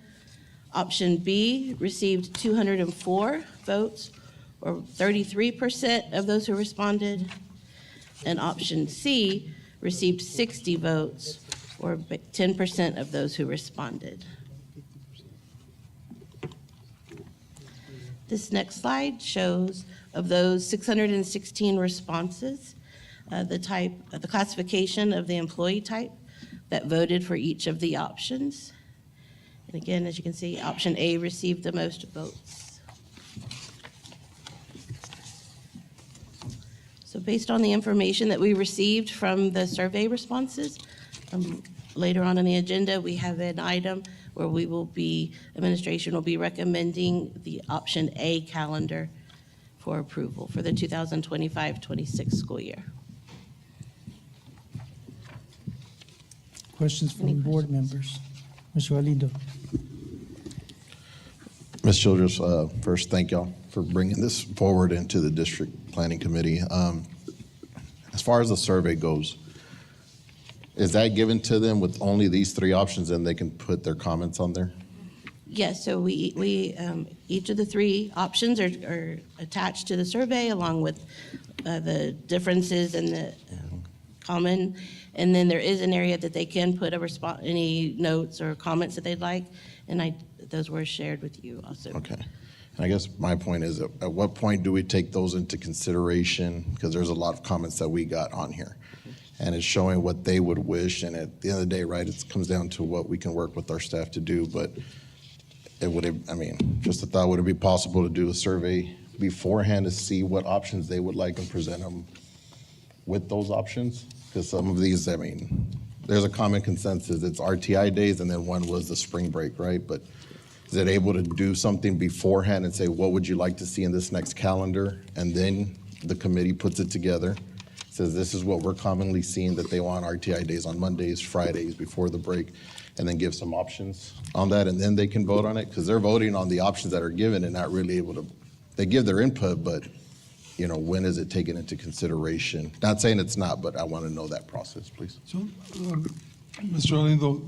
Option B received 204 votes, or 33% of those who responded. And option C received 60 votes, or 10% of those who responded. This next slide shows of those 616 responses, the classification of the employee type that voted for each of the options. And again, as you can see, option A received the most votes. So based on the information that we received from the survey responses, later on in the agenda, we have an item where administration will be recommending the option A calendar for approval for the 2025-26 school year. Questions from board members? Mr. Alindo. Ms. Childers, first, thank y'all for bringing this forward into the District Planning Committee. As far as the survey goes, is that given to them with only these 3 options and they can put their comments on there? Yes, so we each of the 3 options are attached to the survey along with the differences and the common. And then there is an area that they can put any notes or comments that they'd like, and those were shared with you also. Okay. And I guess my point is, at what point do we take those into consideration? Because there's a lot of comments that we got on here. And it's showing what they would wish, and at the end of the day, right, it comes down to what we can work with our staff to do. But just a thought, would it be possible to do a survey beforehand to see what options they would like and present them with those options? Because some of these, there's a common consensus. It's RTI days, and then one was the spring break, right? But is it able to do something beforehand and say, what would you like to see in this next calendar? And then the committee puts it together, says this is what we're commonly seeing, that they want RTI days on Mondays, Fridays, before the break, and then give some options on that, and then they can vote on it? Because they're voting on the options that are given and not really able to, they give their input, but when is it taken into consideration? Not saying it's not, but I want to know that process, please. So, Mr. Alindo,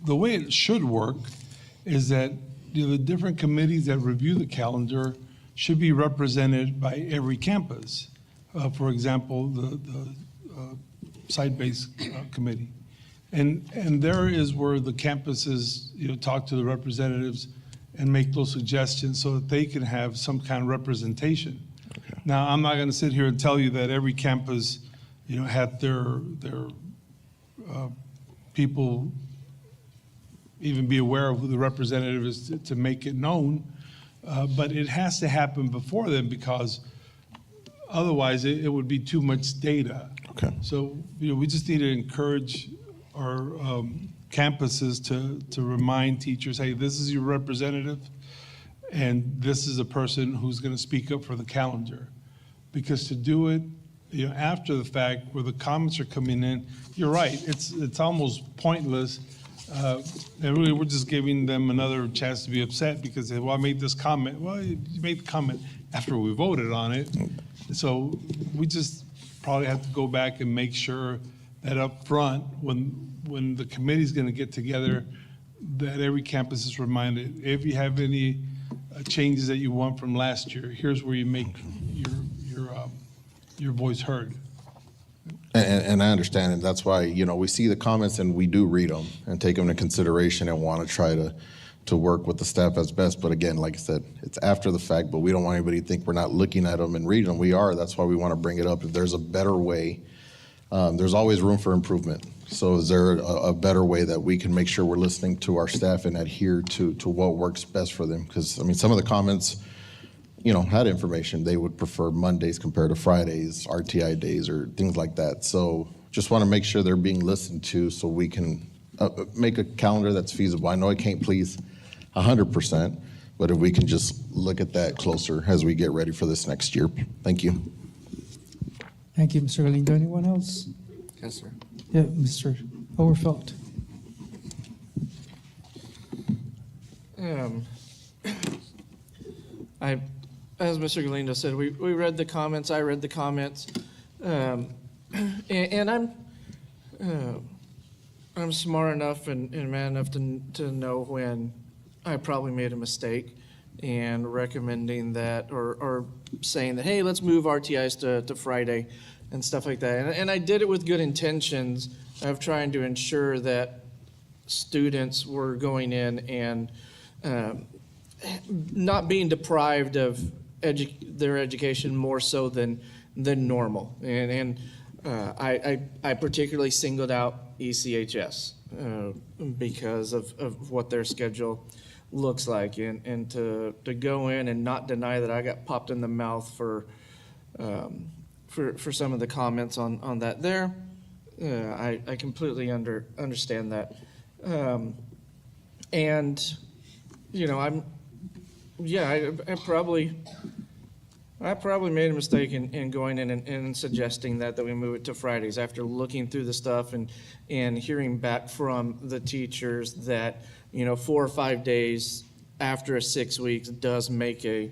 the way it should work is that the different committees that review the calendar should be represented by every campus. For example, the site-based committee. And there is where the campuses, talk to the representatives and make those suggestions so that they can have some kind of representation. Okay. Now, I'm not going to sit here and tell you that every campus, had their people even be aware of who the representative is to make it known. But it has to happen before then, because otherwise it would be too much data. Okay. So, we just need to encourage campuses to remind teachers, hey, this is your representative, and this is a person who's going to speak up for the calendar. Because to do it, after the fact, where the comments are coming in, you're right, it's almost pointless. And really, we're just giving them another chance to be upset because, well, I made this comment. Well, you made the comment after we voted on it. So we just probably have to go back and make sure that up front, when the committee's going to get together, that every campus is reminded, if you have any changes that you want from last year, here's where you make your voice heard. And I understand, and that's why, we see the comments and we do read them and take them into consideration and want to try to work with the staff as best. But again, like I said, it's after the fact, but we don't want anybody to think we're not looking at them and reading them. We are. That's why we want to bring it up. If there's a better way, there's always room for improvement. So is there a better way that we can make sure we're listening to our staff and adhere to what works best for them? Because, some of the comments, had information. They would prefer Mondays compared to Fridays, RTI days, or things like that. So just want to make sure they're being listened to so we can make a calendar that's feasible. I know it can't please 100%, but if we can just look at that closer as we get ready for this next year. Thank you. Thank you, Mr. Galindo. Anyone else? Yes, sir. Yeah, Mr. Overfelt. As Mr. Galindo said, we read the comments. I read the comments, and I'm smart enough and man enough to know when I probably made a mistake and recommending that or saying that, hey, let's move RTIs to Friday and stuff like that. And I did it with good intentions of trying to ensure that students were going in and not being deprived of their education more so than normal. And I particularly singled out ECHS because of what their schedule looks like, and to go in and not deny that I got popped in the mouth for some of the comments on that there. I completely understand that. And I probably made a mistake in going in and suggesting that we move it to Fridays after looking through the stuff and hearing back from the teachers that 4 or 5 days after 6 weeks does make a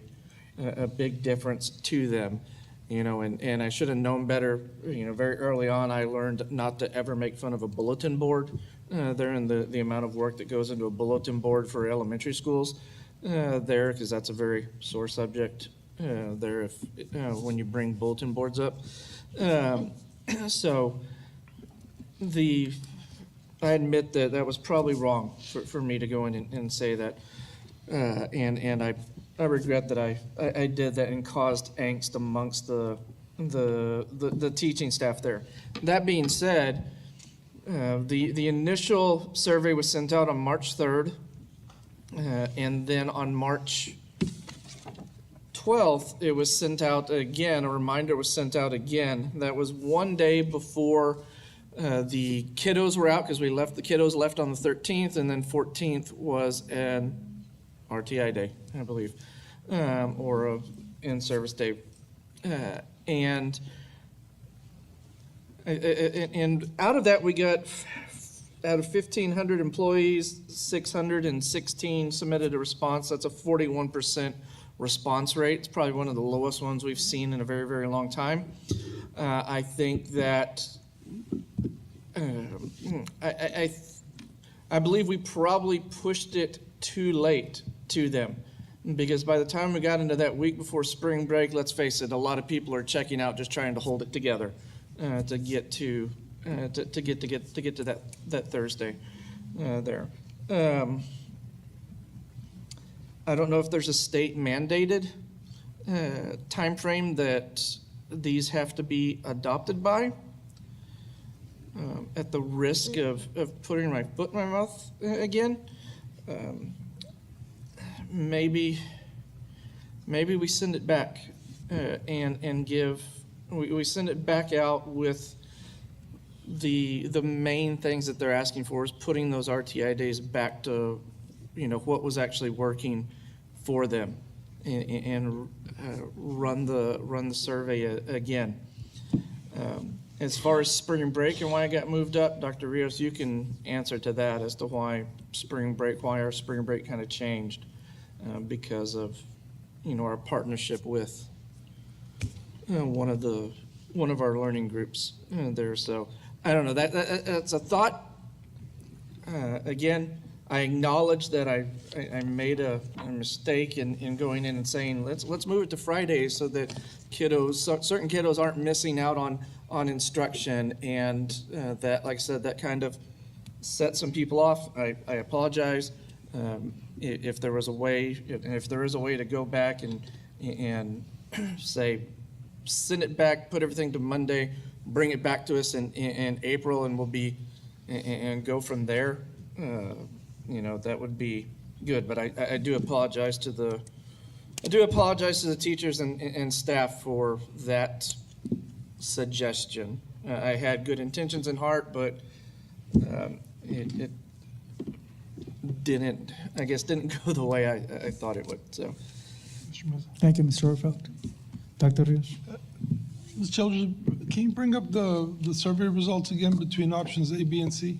big difference to them. And I should have known better. Very early on, I learned not to ever make fun of a bulletin board. There and the amount of work that goes into a bulletin board for elementary schools there, because that's a very sore subject there when you bring bulletin boards up. So I admit that was probably wrong for me to go in and say that, and I regret that I did that and caused angst amongst the teaching staff there. That being said, the initial survey was sent out on March 3rd, and then on March 12th, it was sent out again. A reminder was sent out again. That was one day before the kiddos were out, because the kiddos left on the 13th, and then 14th was an RTI day, I believe, or a in-service day. And out of that, we got, out of 1,500 employees, 616 submitted a response. That's a 41% response rate. It's probably one of the lowest ones we've seen in a very, very long time. I think that I believe we probably pushed it too late to them, because by the time we got into that week before spring break, let's face it, a lot of people are checking out, just trying to hold it together to get to that Thursday there. I don't know if there's a state mandated time frame that these have to be adopted by. At the risk of putting my foot in my mouth again, maybe we send it back and we send it back out with the main things that they're asking for is putting those RTI days back to, what was actually working for them, and run the survey again. As far as spring break and why it got moved up, Dr. Rios, you can answer to that as to why our spring break kind of changed, because of, our partnership with one of our learning groups there. So I don't know, that's a thought. Again, I acknowledge that I made a mistake in going in and saying, let's move it to Fridays so that certain kiddos aren't missing out on instruction, and that, like I said, that kind of set some people off. I apologize. If there was a way, if there is a way to go back and say, send it back, put everything to Monday, bring it back to us in April, and we'll be, and go from there, that would be good. But I do apologize to the teachers and staff for that suggestion. I had good intentions in heart, but it didn't go the way I thought it would. So, Thank you, Mr. Orfeld. Dr. Rios? Ms. Childers, can you bring up the survey results again between options A, B, and C?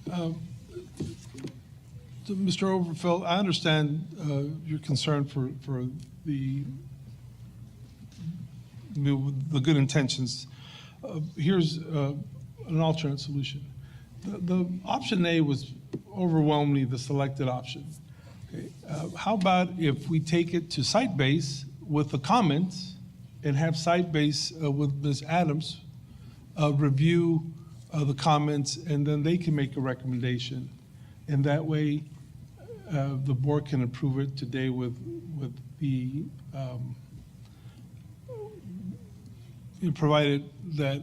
To Mr. Overfeld, I understand your concern for the good intentions. Here's an alternate solution. The option A was overwhelmingly the selected option. Okay. How about if we take it to site-based with the comments and have site-based with Ms. Adams review the comments, and then they can make a recommendation. And that way, the board can approve it today with the, provided that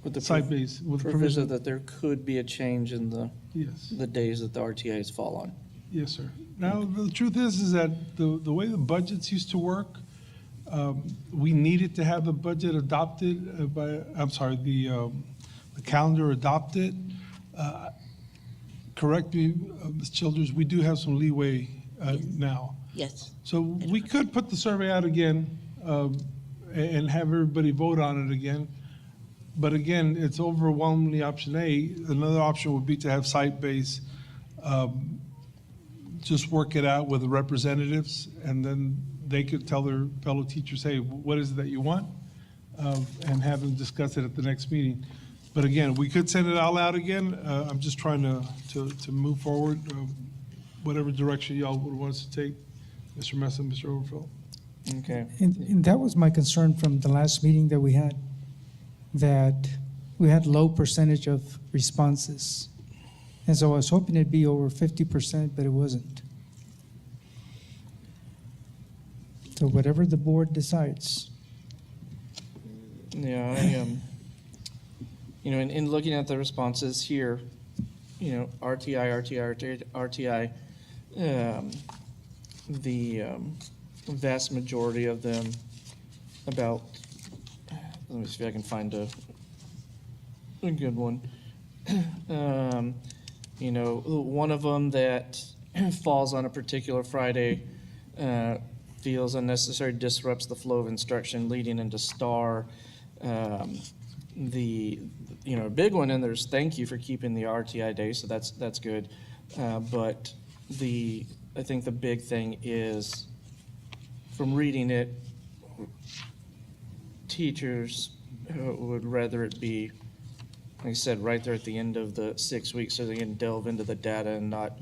with the site-based, with the proviso provision. that there could be a change in Yes. the days that the RTIs fall on. Yes, sir. Now, the truth is that the way the budgets used to work, we needed to have the budget adopted the calendar adopted. Correct me, Ms. Childers, we do have some leeway now. Yes. So we could put the survey out again and have everybody vote on it again. But again, it's overwhelmingly option A. Another option would be to have site-based, just work it out with the representatives, and then they could tell their fellow teachers, hey, what is it that you want? And have them discuss it at the next meeting. But again, we could send it all out again. I'm just trying to move forward, whatever direction y'all would want us to take. Mr. Mesa, Mr. Overfeld. Okay. And that was my concern from the last meeting that we had low percentage of responses. And so I was hoping it'd be over 50%, but it wasn't. So whatever the board decides. Yeah, I in looking at the responses here, RTI, the vast majority of them, let me see if I can find a good one. One of them that falls on a particular Friday feels unnecessary, disrupts the flow of instruction leading into STAR. A big one in there's thank you for keeping the RTI day, so that's good. But I think the big thing is, from reading it, teachers would rather it be, like I said, right there at the end of the 6 weeks, so they can delve into the data and not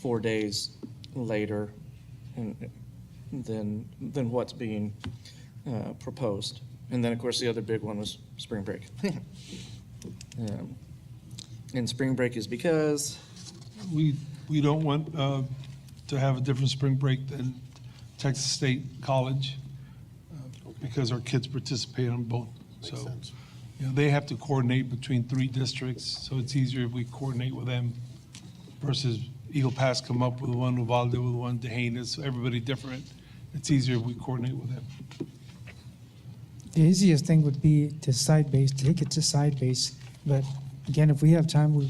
4 days later than what's being proposed. And then, of course, the other big one was spring break. And spring break is because? We don't want to have a different spring break than Texas State College because our kids participate on both. Makes sense. They have to coordinate between 3 districts, so it's easier if we coordinate with them versus Eagle Pass come up with one, Uvalde with one, Dehanes, everybody different. It's easier if we coordinate with them. The easiest thing would be to site-based, take it to site-based, but again, if we have time, we'll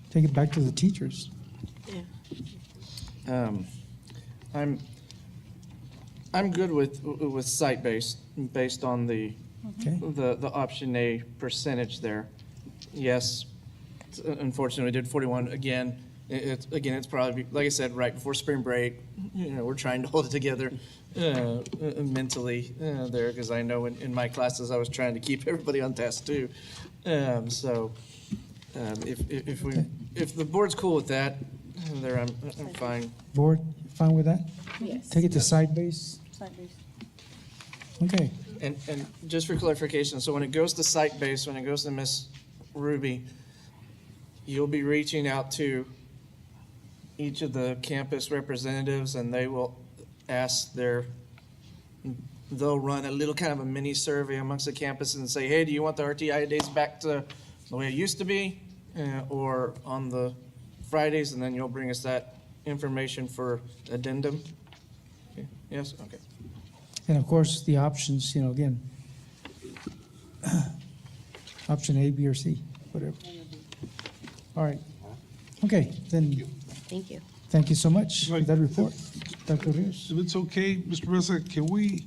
take it back to the teachers. I'm good with site-based, based on the Okay? the option A percentage there. Yes, unfortunately, we did 41 again. It's probably, like I said, right before spring break. You know, we're trying to hold it together mentally there, because I know in my classes I was trying to keep everybody on task too. If the board's cool with that, there I'm fine. Board, fine with that? Yes. Take it to site-based? Okay. And just for clarification, so when it goes to site-based, when it goes to Miss Ruby, you'll be reaching out to each of the campus representatives, and they will ask they'll run a little kind of a mini survey amongst the campus and say, hey, do you want the RTI days back to the way it used to be, or on the Fridays, and then you'll bring us that information for addendum? Okay. Yes, okay. And of course, the options, you know, again, option A, B, or C, whatever. All right. Okay, then, Thank you. thank you so much for Right. that report. Dr. Rios? If it's okay, Mr. Mesa, can we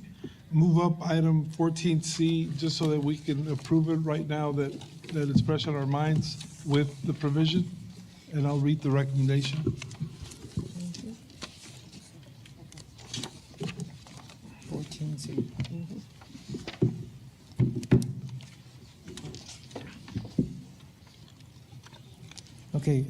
move up item 14C just so that we can approve it right now, that it's fresh on our minds with the provision? And I'll read the recommendation. 14C. Okay,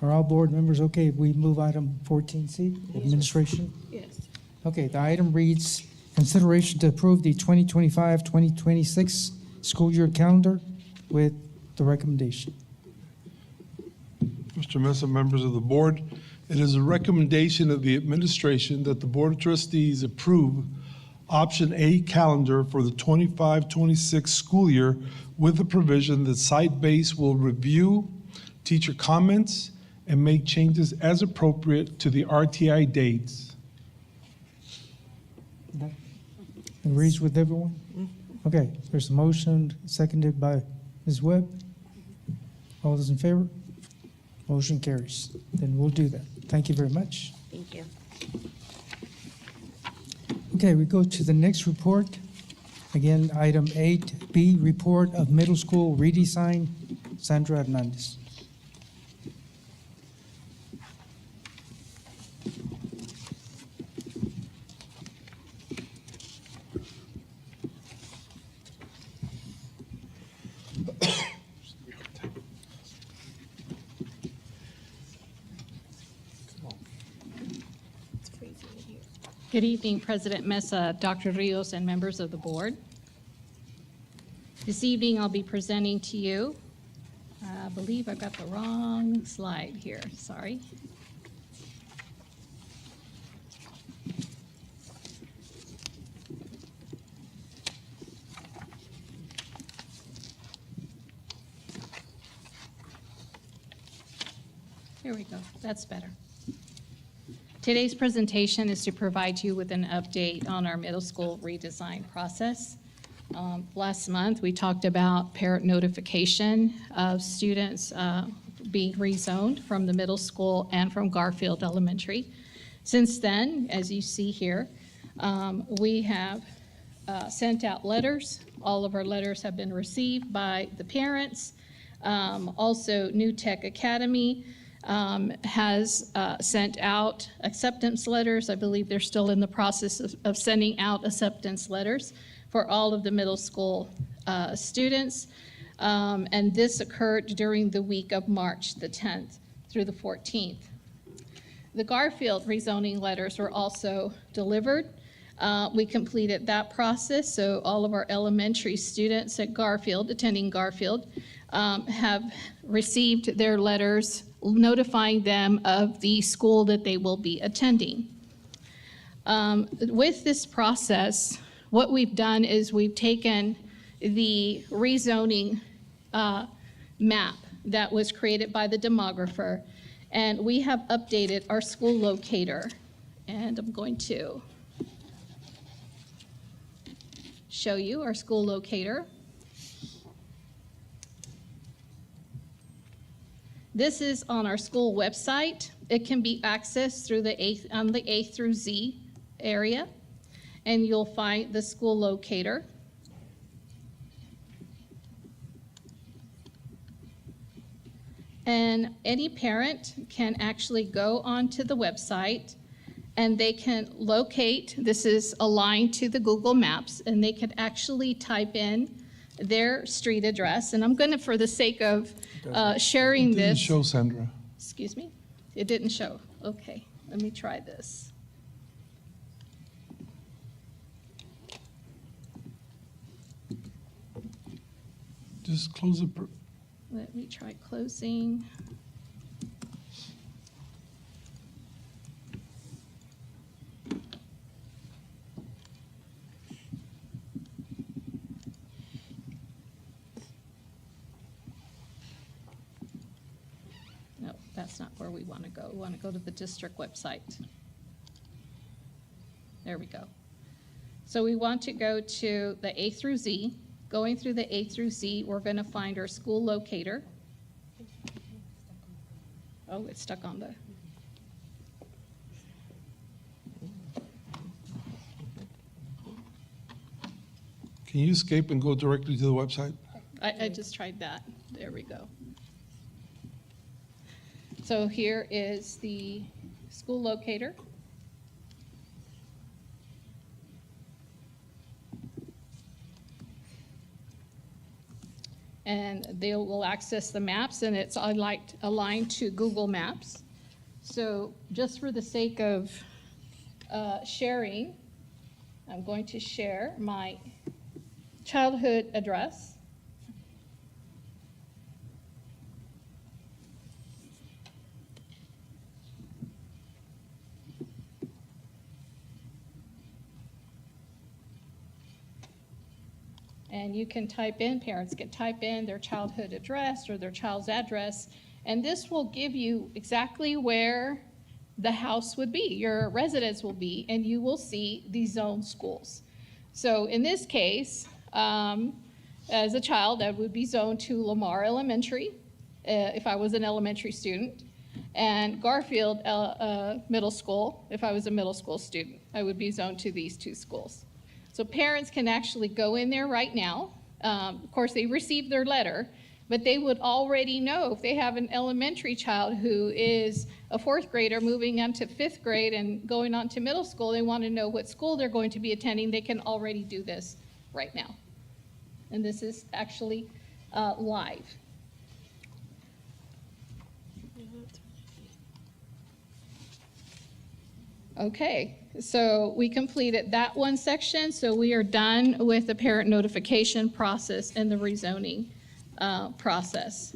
are all board members okay if we move item 14C, administration? Yes. Okay, the item reads, consideration to approve the 2025-2026 school year calendar with the recommendation. Mr. Mesa, members of the board, it is a recommendation of the administration that the Board of Trustees approve option A calendar for the 25-26 school year with the provision that site-based will review teacher comments and make changes as appropriate to the RTI dates. Agrees with everyone? Okay, there's a motion seconded by Ms. Webb. All those in favor? Motion carries. Then we'll do that. Thank you very much. Thank you. Okay, we go to the next report. Again, item 8B, report of middle school redesign. Sandra Hernandez. Good evening, President Mesa, Dr. Rios, and members of the board. This evening, I'll be presenting to you, I believe I've got the wrong slide here, sorry. Here we go, that's better. Today's presentation is to provide you with an update on our middle school redesign process. Last month, we talked about parent notification of students being rezoned from the middle school and from Garfield Elementary. Since then, as you see here, we have sent out letters. All of our letters have been received by the parents. Also, New Tech Academy has sent out acceptance letters. I believe they're still in the process of sending out acceptance letters for all of the middle school students. And this occurred during the week of March the 10th through the 14th. The Garfield rezoning letters were also delivered. We completed that process, so all of our elementary students at Garfield, attending Garfield, have received their letters notifying them of the school that they will be attending. With this process, what we've done is we've taken the rezoning map that was created by the demographer, and we have updated our school locator. And I'm going to show you our school locator. This is on our school website. It can be accessed through the A through Z area, and you'll find the school locator. And any parent can actually go onto the website and they can locate, this is aligned to the Google Maps, and they can actually type in their street address. And I'm going to, for the sake of sharing It didn't this. show, Sandra. Excuse me? It didn't show. Okay, let me try this. Just close it. Let me try closing. No, that's not where we want to go. We want to go to the district website. There we go. So we want to go to the A through Z. Going through the A through Z, we're going to find our school locator. Oh, it's stuck on the. Can you escape and go directly to the website? I just tried that. There we go. So here is the school locator. And they will access the maps, and it's aligned to Google Maps. So just for the sake of sharing, I'm going to share my childhood address. And you can type in, parents can type in their childhood address or their child's address, and this will give you exactly where the house would be, your residence will be, and you will see the zone schools. So in this case, as a child, I would be zoned to Lamar Elementary, if I was an elementary student, and Garfield Middle School, if I was a middle school student. I would be zoned to these two schools. So parents can actually go in there right now. Of course, they received their letter, but they would already know if they have an elementary child who is a fourth grader moving on to fifth grade and going on to middle school, they want to know what school they're going to be attending, they can already do this right now. And this is actually live. Okay, so we completed that one section, so we are done with the parent notification process and the rezoning process.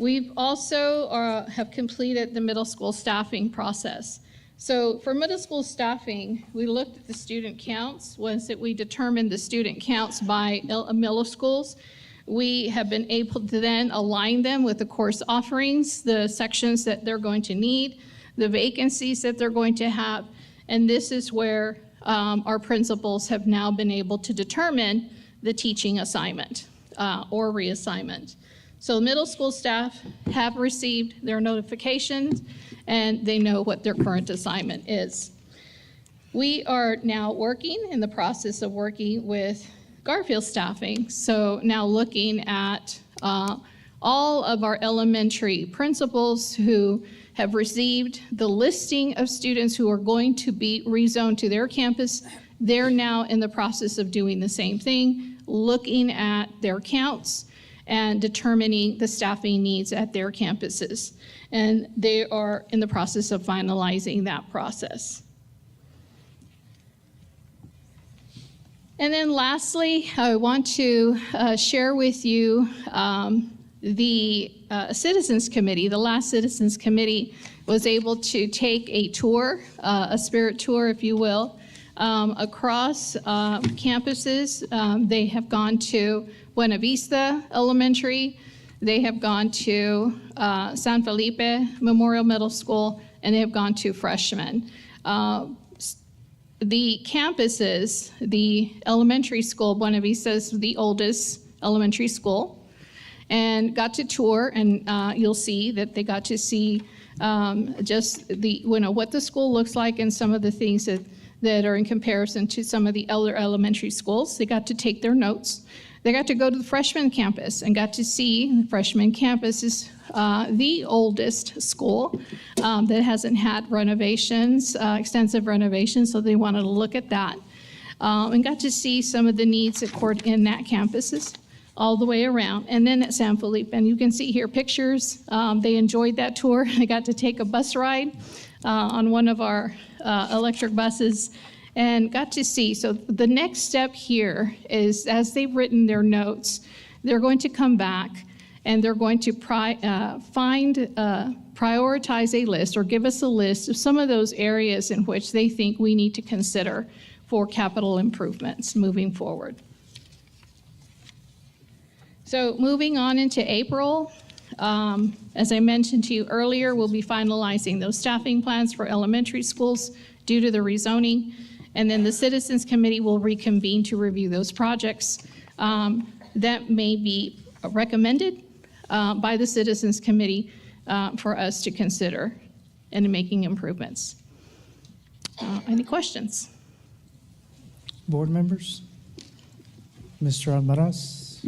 We've also have completed the middle school staffing process. So for middle school staffing, we looked at the student counts. Once that we determined the student counts by middle schools, we have been able to then align them with the course offerings, the sections that they're going to need, the vacancies that they're going to have, and this is where our principals have now been able to determine the teaching assignment or reassignment. So middle school staff have received their notifications and they know what their current assignment is. We are now working in the process of working with Garfield staffing. So now looking at all of our elementary principals who have received the listing of students who are going to be rezoned to their campus. They're now in the process of doing the same thing, looking at their counts and determining the staffing needs at their campuses. And they are in the process of finalizing that process. And then lastly, I want to share with you the Citizens Committee. The last Citizens Committee was able to take a tour, a spirit tour, if you will, across campuses. They have gone to Buena Vista Elementary, they have gone to San Felipe Memorial Middle School, and they have gone to freshmen. the campuses, the elementary school, Buena Vista is the oldest elementary school, and got to tour, and you'll see that they got to see just the, what the school looks like and some of the things that are in comparison to some of the other elementary schools. They got to take their notes. They got to go to the freshman campus and got to see the freshman campus is the oldest school that hasn't had renovations, extensive renovations, so they wanted to look at that. And got to see some of the needs in that campuses all the way around. And then at San Felipe, and you can see here pictures. They enjoyed that tour. They got to take a bus ride on one of our electric buses and got to see. So the next step here is, as they've written their notes, they're going to come back and they're going to prioritize a list or give us a list of some of those areas in which they think we need to consider for capital improvements moving forward. So moving on into April, as I mentioned to you earlier, we'll be finalizing those staffing plans for elementary schools due to the rezoning. And then the Citizens Committee will reconvene to review those projects that may be recommended by the Citizens Committee for us to consider in making improvements. Any questions? Board members? Mr. Almaraz?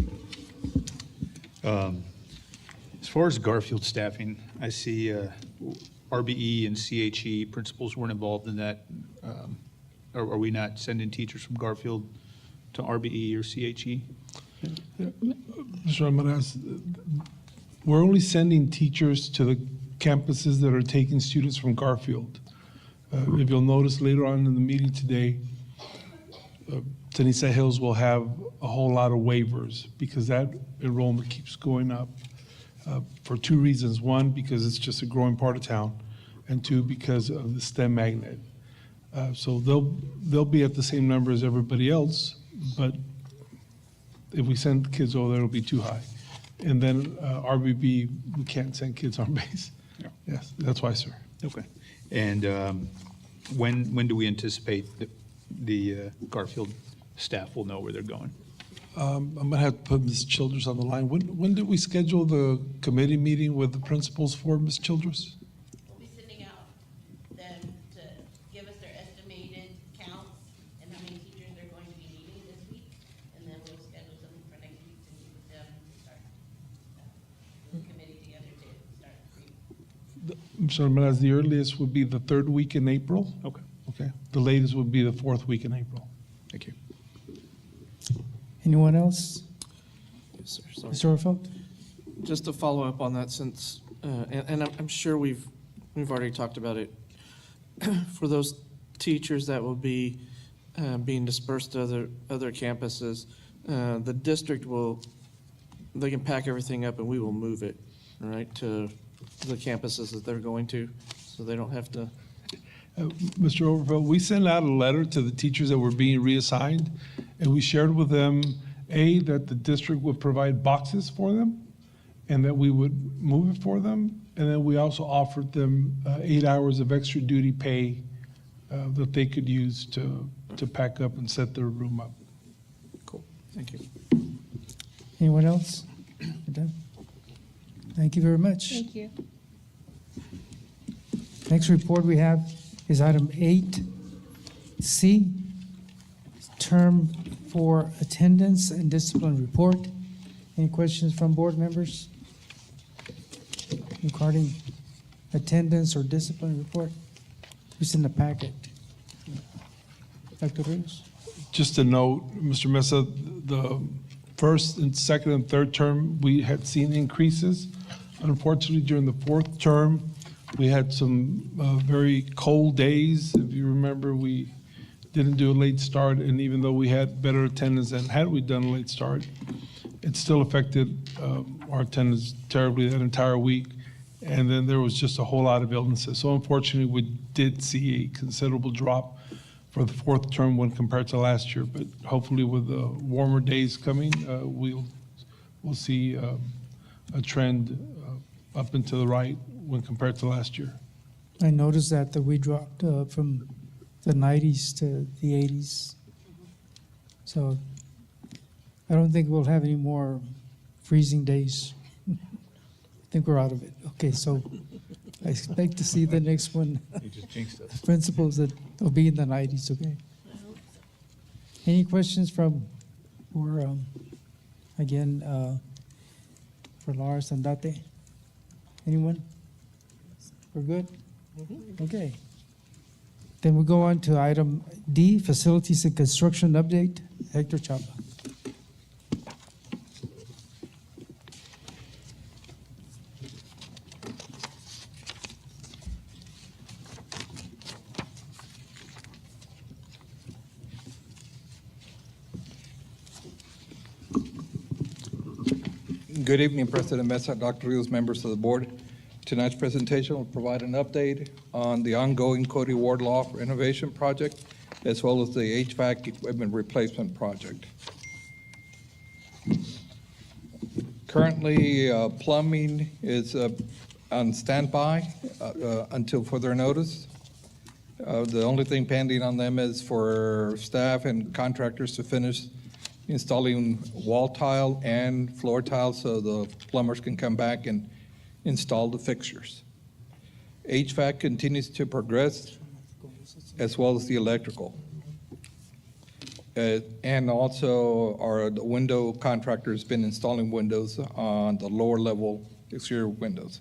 As far as Garfield staffing, I see RBE and CHE principals weren't involved in that. Are we not sending teachers from Garfield to RBE or CHE? Mr. Almaraz, we're only sending teachers to the campuses that are taking students from Garfield. If you'll notice later on in the meeting today, Tenisa Hills will have a whole lot of waivers because that enrollment keeps going up for two reasons. One, because it's just a growing part of town, and two, because of the STEM magnet. So they'll be at the same number as everybody else, but if we send kids over there, it'll be too high. And then RBB, we can't send kids on base. Yeah. Yes, that's why, sir. Okay. And when do we anticipate that the Garfield staff will know where they're going? I'm gonna have to put Ms. Childress on the line. When did we schedule the committee meeting with the principals for, Ms. Childress? We'll be sending out them to give us their estimated counts and how many teachers they're going to be needing this week. And then we'll schedule something for next week to meet with them to start the committee together to start. Mr. Almaraz, the earliest would be the third week in April. Okay. Okay. The latest would be the fourth week in April. Thank you. Anyone else? Yes, sir. Sorry. Mr. Orfeld? Just to follow up on that, since, and I'm sure we've already talked about it, for those teachers that will be being dispersed to other campuses, the district they can pack everything up and we will move it, all right, to the campuses that they're going to, so they don't have to. Mr. Overfeld, we sent out a letter to the teachers that were being reassigned, and we shared with them, A, that the district would provide boxes for them, and that we would move it for them, and then we also offered them 8 hours of extra duty pay that they could use to pack up and set their room up. Cool, thank you. Anyone else? We're done. Thank you very much. Thank you. Next report we have is item 8C, term for attendance and discipline report. Any questions from board members regarding attendance or discipline report? It's in the packet. Dr. Rios? Just a note, Mr. Mesa, the first and second and third term, we had seen increases. Unfortunately, during the fourth term, we had some very cold days. If you remember, we didn't do a late start, and even though we had better attendance than had we done a late start, it still affected our attendance terribly that entire week. And then there was just a whole lot of illnesses. So unfortunately, we did see a considerable drop for the fourth term when compared to last year. But hopefully, with the warmer days coming, we'll see a trend up and to the right when compared to last year. I noticed that we dropped from the 90s to the 80s. So I don't think we'll have any more freezing days. I think we're out of it. Okay, so I expect to see the next one. You just jinxed us. Principles that will be in the 90s, okay? Any questions for Lars and Date? Anyone? We're good? Okay. Then we go on to item D, facilities and construction update. Hector Chapa. Good evening, President Mesa, Dr. Rios, members of the board. Tonight's presentation will provide an update on the ongoing Cody Ward Law renovation project, as well as the HVAC equipment replacement project. Currently, plumbing is on standby until further notice. The only thing pending on them is for staff and contractors to finish installing wall tile and floor tile so the plumbers can come back and install the fixtures. HVAC continues to progress, as well as the electrical. And also the window contractor has been installing windows on the lower level exterior windows.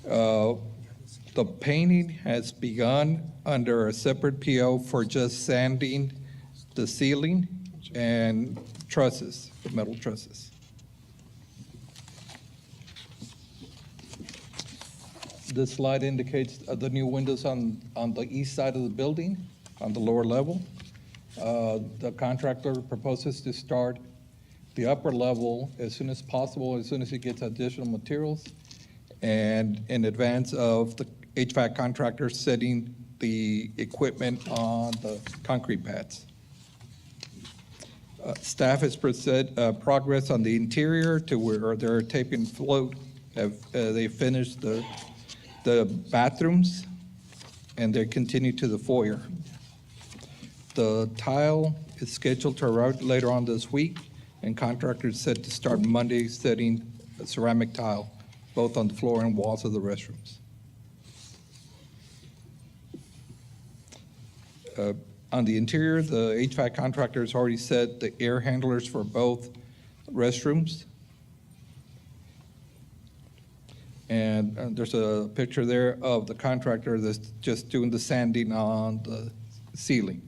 The painting has begun under a separate PO for just sanding the ceiling and trusses, the metal trusses. This slide indicates the new windows on the east side of the building, on the lower level. The contractor proposes to start the upper level as soon as possible, as soon as he gets additional materials, and in advance of the HVAC contractor setting the equipment on the concrete pads. Staff has progress on the interior to where they're taping float. They finished the bathrooms, and they continue to the foyer. The tile is scheduled to arrive later on this week, and contractors set to start Monday setting ceramic tile, both on the floor and walls of the restrooms. On the interior, the HVAC contractor has already set the air handlers for both restrooms. And there's a picture there of the contractor that's just doing the sanding on the ceiling.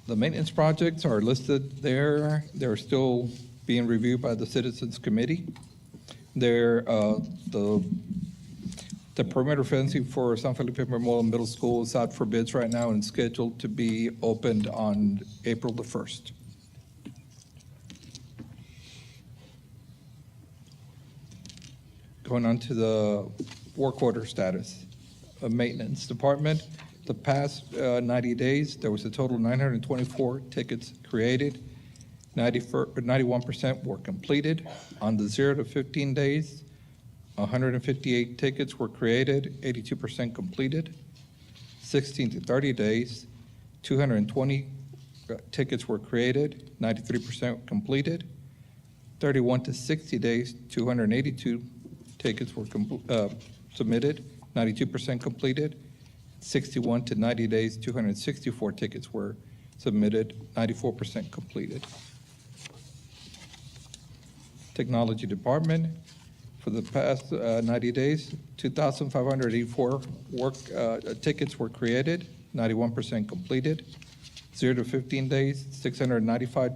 The maintenance projects are listed there. They're still being reviewed by the Citizens Committee. They're the perimeter fencing for San Felipe Memorial Middle School is out for bids right now and scheduled to be opened on April the 1st. Going on to the work order status of maintenance department. The past 90 days, there was a total of 924 tickets created. 91% were completed. On the 0 to 15 days, 158 tickets were created, 82% completed. 16 to 30 days, 220 tickets were created, 93% completed. 31 to 60 days, 282 tickets were submitted, 92% completed. 61 to 90 days, 264 tickets were submitted, 94% completed. Technology department, for the past 90 days, 2,584 tickets were created, 91% completed. 0 to 15 days, 695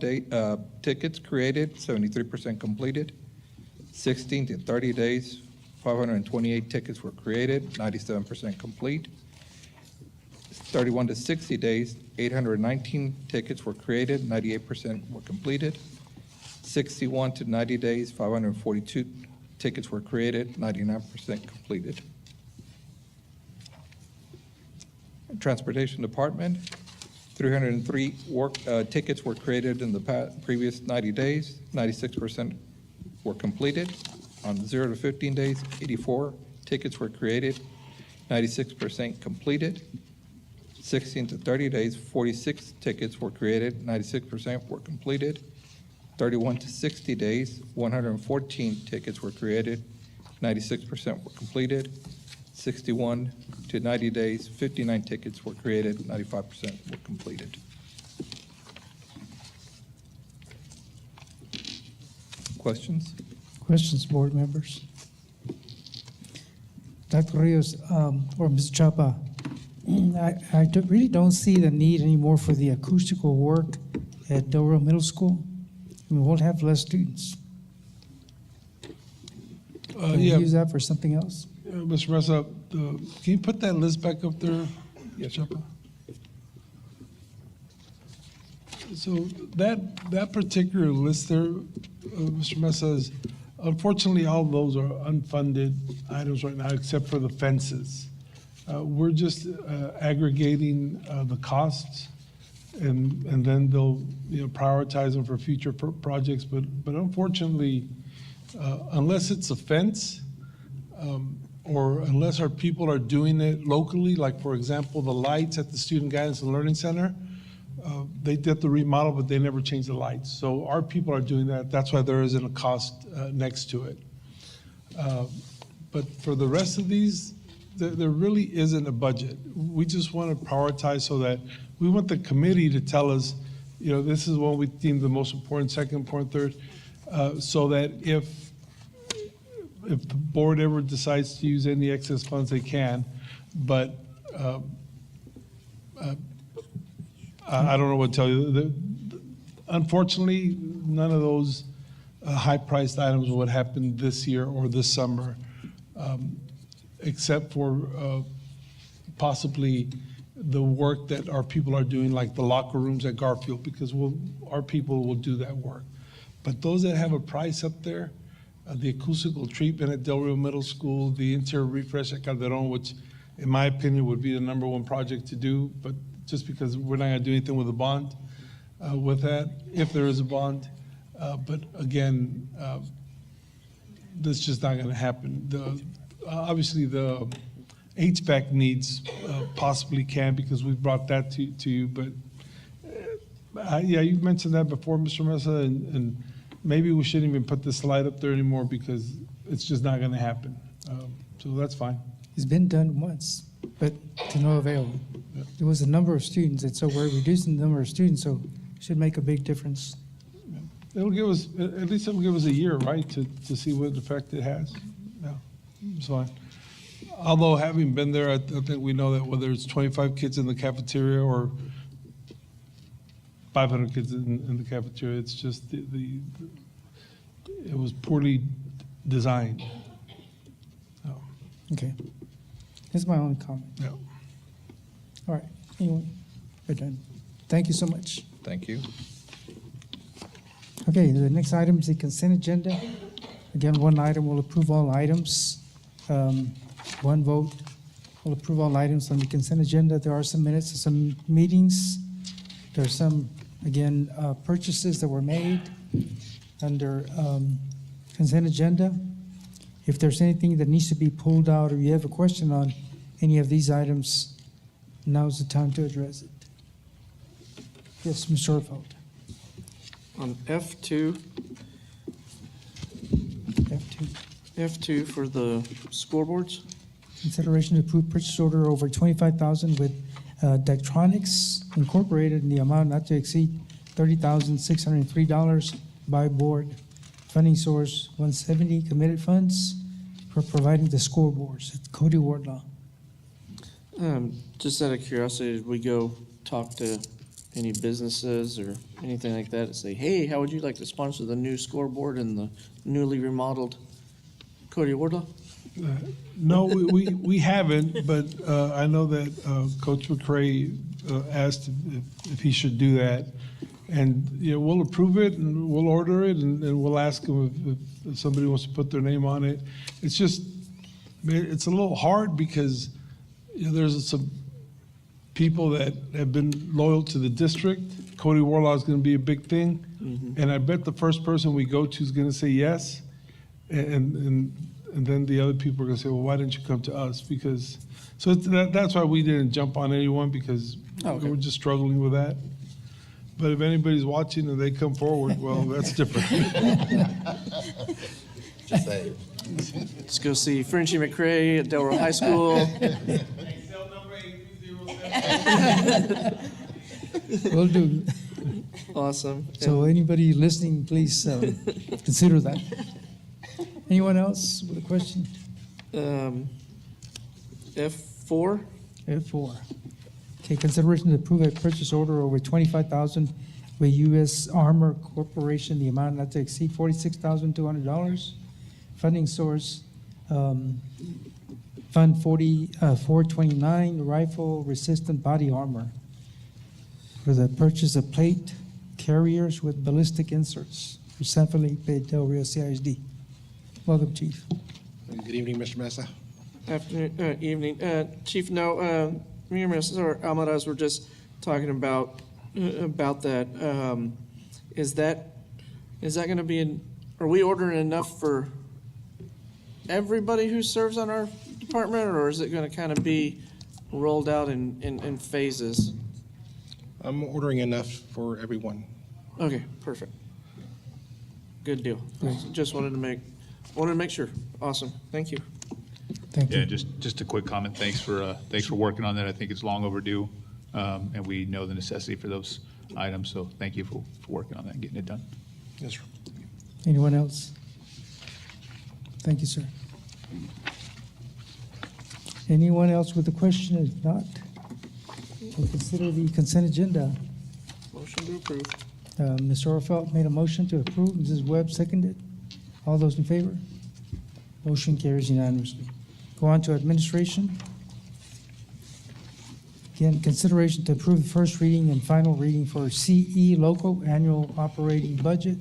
tickets created, 73% completed. 16 to 30 days, 528 tickets were created, 97% complete. 31 to 60 days, 819 tickets were created, 98% were completed. 61 to 90 days, 542 tickets were created, 99% completed. Transportation department, 303 tickets were created in the previous 90 days, 96% were completed. On 0 to 15 days, 84 tickets were created, 96% completed. 16 to 30 days, 46 tickets were created, 96% were completed. 31 to 60 days, 114 tickets were created, 96% were completed. 61 to 90 days, 59 tickets were created, 95% were completed. Questions? Questions, board members? Dr. Rios, or Ms. Chapa, really don't see the need anymore for the acoustical work at Del Rio Middle School. I mean, we'll have less students. Can we Yeah, use that for something else? Mr. Mesa, can you put that list back up there? Yes, Chapa? So that particular list there, Mr. Mesa, is unfortunately all of those are unfunded items right now, except for the fences. We're just aggregating the costs, and then they'll prioritize them for future projects. But unfortunately, unless it's a fence, or unless our people are doing it locally, like for example, the lights at the Student Guidance and Learning Center, they did the remodel, but they never changed the lights. So our people are doing that. That's why there isn't a cost next to it. But for the rest of these, there really isn't a budget. We just want to prioritize so that we want the committee to tell us, this is what we deem the most important, second, important, third, so that if the board ever decides to use any excess funds, they can. But I don't know what to tell you. Unfortunately, none of those high-priced items would happen this year or this summer, except for possibly the work that our people are doing, like the locker rooms at Garfield, because our people will do that work. But those that have a price up there, the acoustical treatment at Del Rio Middle School, the interior refresh at Calderon, which in my opinion would be the #1 project to do, but just because we're not going to do anything with a bond with that, if there is a bond. But again, that's just not going to happen. Obviously, the HVAC needs possibly can, because we've brought that to you. But yeah, you mentioned that before, Mr. Mesa, and maybe we shouldn't even put the slide up there anymore because it's just not going to happen. So that's fine. It's been done once, but to no avail. Yeah. There was a number of students, and so we're reducing the number of students, so it should make a big difference. It'll give us, at least it'll give us a year, right, to see what effect it has. Yeah, it's fine. Although having been there, I think we know that whether it's 25 kids in the cafeteria or 500 kids in the cafeteria, it's just it was poorly designed. Oh, Okay. That's my only comment. yeah. All right. Anyone? We're done. Thank you so much. Thank you. Okay, the next item is the consent agenda. Again, one item will approve all items. One vote will approve all items on the consent agenda. There are some minutes of some meetings. There are some, again, purchases that were made under consent agenda. If there's anything that needs to be pulled out or you have a question on any of these items, now's the time to address it. Yes, Mr. Orfeld. On F2, F2. F2 for the scoreboards. Consideration to approve purchase order over $25,000 with Daktronics Incorporated in the amount not to exceed $30,603 by board. Funding source 170 committed funds for providing the scoreboards. It's Cody Wardlaw. Just out of curiosity, did we go talk to any businesses or anything like that and say, hey, how would you like to sponsor the new scoreboard and the newly remodeled Cody Wardlaw? No, we haven't, but I know that Coach McCray asked if he should do that. And, we'll approve it and we'll order it and we'll ask him if somebody wants to put their name on it. It's just, it's a little hard because, there's some people that have been loyal to the district. Cody Warlaw is going to be a big thing. Mm-hmm. And I bet the first person we go to is going to say yes. And then the other people are gonna say, well, why didn't you come to us? Because, so that's why we didn't jump on anyone, because we're just struggling with that. But if anybody's watching and they come forward, well, that's different. Just say. Let's go see Frenchie McRae at Delro High School. Will do. Awesome. So anybody listening, please consider that. Anyone else with a question? F4? F4. Okay, consideration to approve a purchase order over $25,000 with U.S. Armor Corporation, the amount not to exceed $46,200. Funding source, Fund 429, rifle resistant body armor for the purchase of plate carriers with ballistic inserts for San Felipe Del Rio CISD. Welcome, Chief. Good evening, Mr. Mesa. Afternoon, evening. Chief, no, me and Mr. Almaraz were just talking about that. Is that going to be are we ordering enough for everybody who serves on our department, or is it going to kind of be rolled out in phases? I'm ordering enough for everyone. Okay, perfect. Good deal. Just wanted to make sure. Awesome. Thank you. Thank you. Yeah, just a quick comment. Thanks for working on that. I think it's long overdue, and we know the necessity for those items. So thank you for working on that and getting it done. Yes, sir. Anyone else? Thank you, sir. Anyone else with a question? If not, we'll consider the consent agenda. Motion to approve. Ms. Orfeld made a motion to approve. Mrs. Webb seconded. All those in favor? Motion carries unanimously. Go on to administration. Again, consideration to approve the first reading and final reading for CE Local Annual Operating Budget.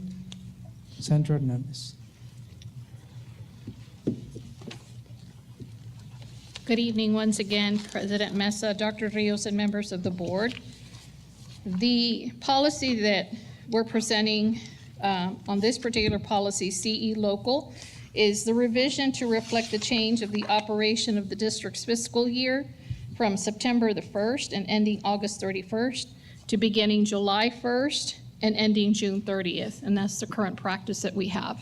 Sandra Hernandez. Good evening once again, President Mesa, Dr. Rios, and members of the board. The policy that we're presenting on this particular policy, CE Local, is the revision to reflect the change of the operation of the district's fiscal year from September the 1st and ending August 31st to beginning July 1st and ending June 30th. And that's the current practice that we have.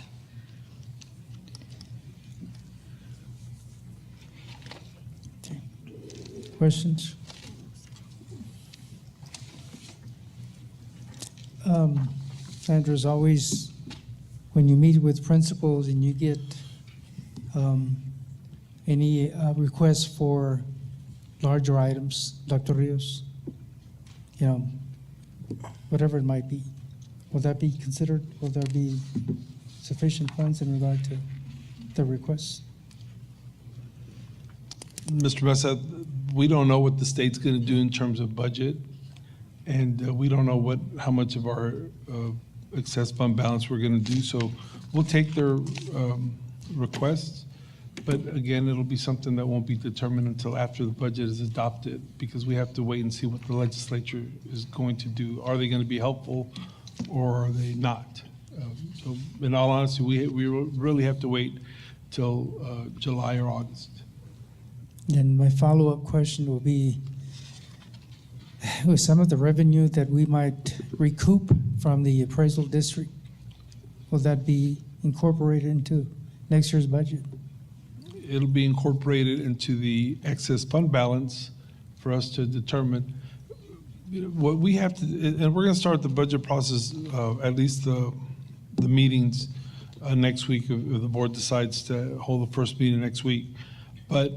Questions? Sandra, as always, when you meet with principals and you get any requests for larger items, Dr. Rios, whatever it might be, will that be considered? Will there be sufficient funds in regard to the requests? Mr. Mesa, we don't know what the state's going to do in terms of budget, and we don't know how much of our excess fund balance we're going to do. So we'll take their requests, but again, it'll be something that won't be determined until after the budget is adopted, because we have to wait and see what the legislature is going to do. Are they going to be helpful, or are they not? So in all honesty, we really have to wait till July or August. And my follow-up question will be, with some of the revenue that we might recoup from the appraisal district, will that be incorporated into next year's budget? It'll be incorporated into the excess fund balance for us to determine what we have to, and we're going to start the budget process, at least the meetings next week, if the board decides to hold the first meeting next week. But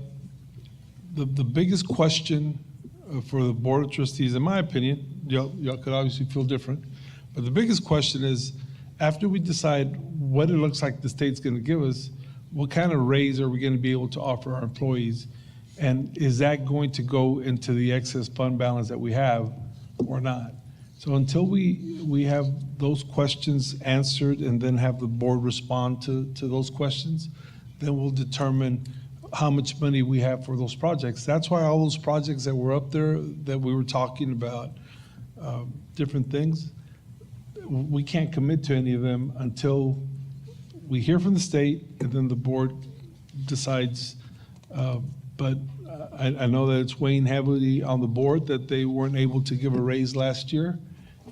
the biggest question for the Board of Trustees, in my opinion, y'all could obviously feel different, but the biggest question is, after we decide what it looks like the state's going to give us, what kind of raise are we going to be able to offer our employees? And is that going to go into the excess fund balance that we have or not? So until we have those questions answered and then have the board respond to those questions, then we'll determine how much money we have for those projects. That's why all those projects that were up there that we were talking about, different things, we can't commit to any of them until we hear from the state, and then the board decides. But I know that it's weighing heavily on the board that they weren't able to give a raise last year.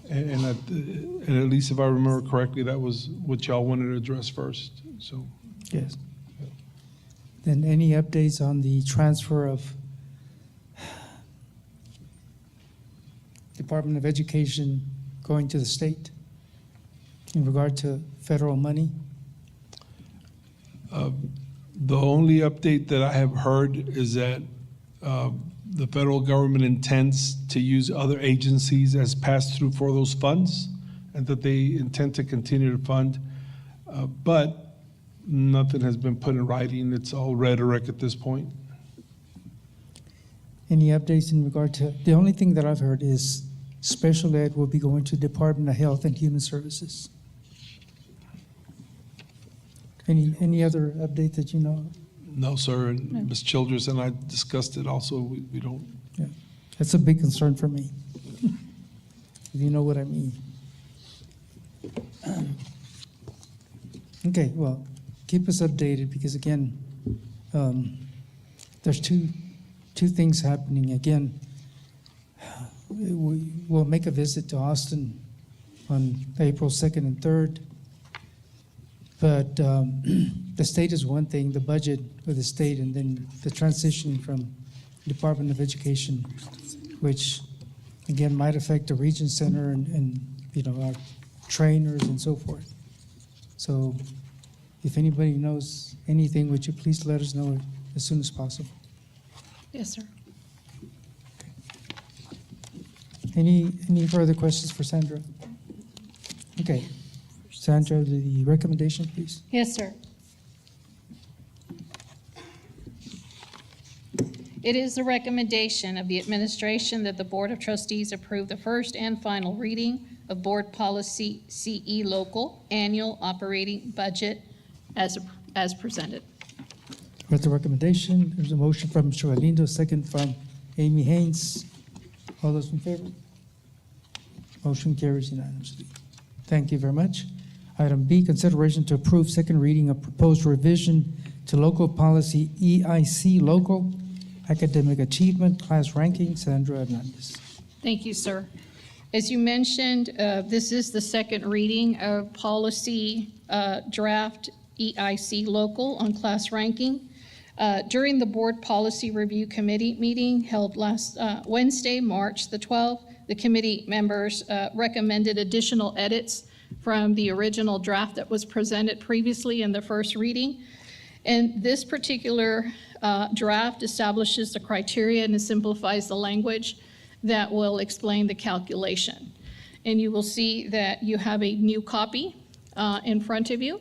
And at least if I remember correctly, that was what y'all wanted to address first, so. Yes. Then any updates on the transfer of Department of Education going to the state in regard to federal money? The only update that I have heard is that the federal government intends to use other agencies as pass-through for those funds, and that they intend to continue to fund. But nothing has been put in writing. It's all rhetoric at this point. Any updates in regard to, the only thing that I've heard is special ed will be going to Department of Health and Human Services. Any other update that you know of? No, sir, and Ms. Childress and I discussed it also. We don't. Yeah, that's a big concern for me. If you know what I mean. Okay, well, keep us updated because again, there's two things happening. Again, we'll make a visit to Austin on April 2nd and 3rd. But the state is one thing, the budget of the state, and then the transition from Department of Education, which again might affect the region center and you know our trainers and so forth. So if anybody knows anything, would you please let us know as soon as possible? Yes, sir. Any further questions for Sandra? Okay. Sandra, the recommendation, please. Yes, sir. It is the recommendation of the administration that the Board of Trustees approve the first and final reading of Board Policy CE Local Annual Operating Budget as presented. With the recommendation, there's a motion from Mr. Galindo, second from Amy Haynes. All those in favor? Motion carries unanimously. Thank you very much. Item B, consideration to approve second reading of proposed revision to local policy EIC Local Academic Achievement Class Ranking. Sandra Hernandez. Thank you, sir. As you mentioned, this is the second reading of policy draft EIC Local on class ranking. During the Board Policy Review Committee meeting held last Wednesday, March the 12th, the committee members recommended additional edits from the original draft that was presented previously in the first reading. And this particular draft establishes the criteria and it simplifies the language that will explain the calculation. And you will see that you have a new copy in front of you.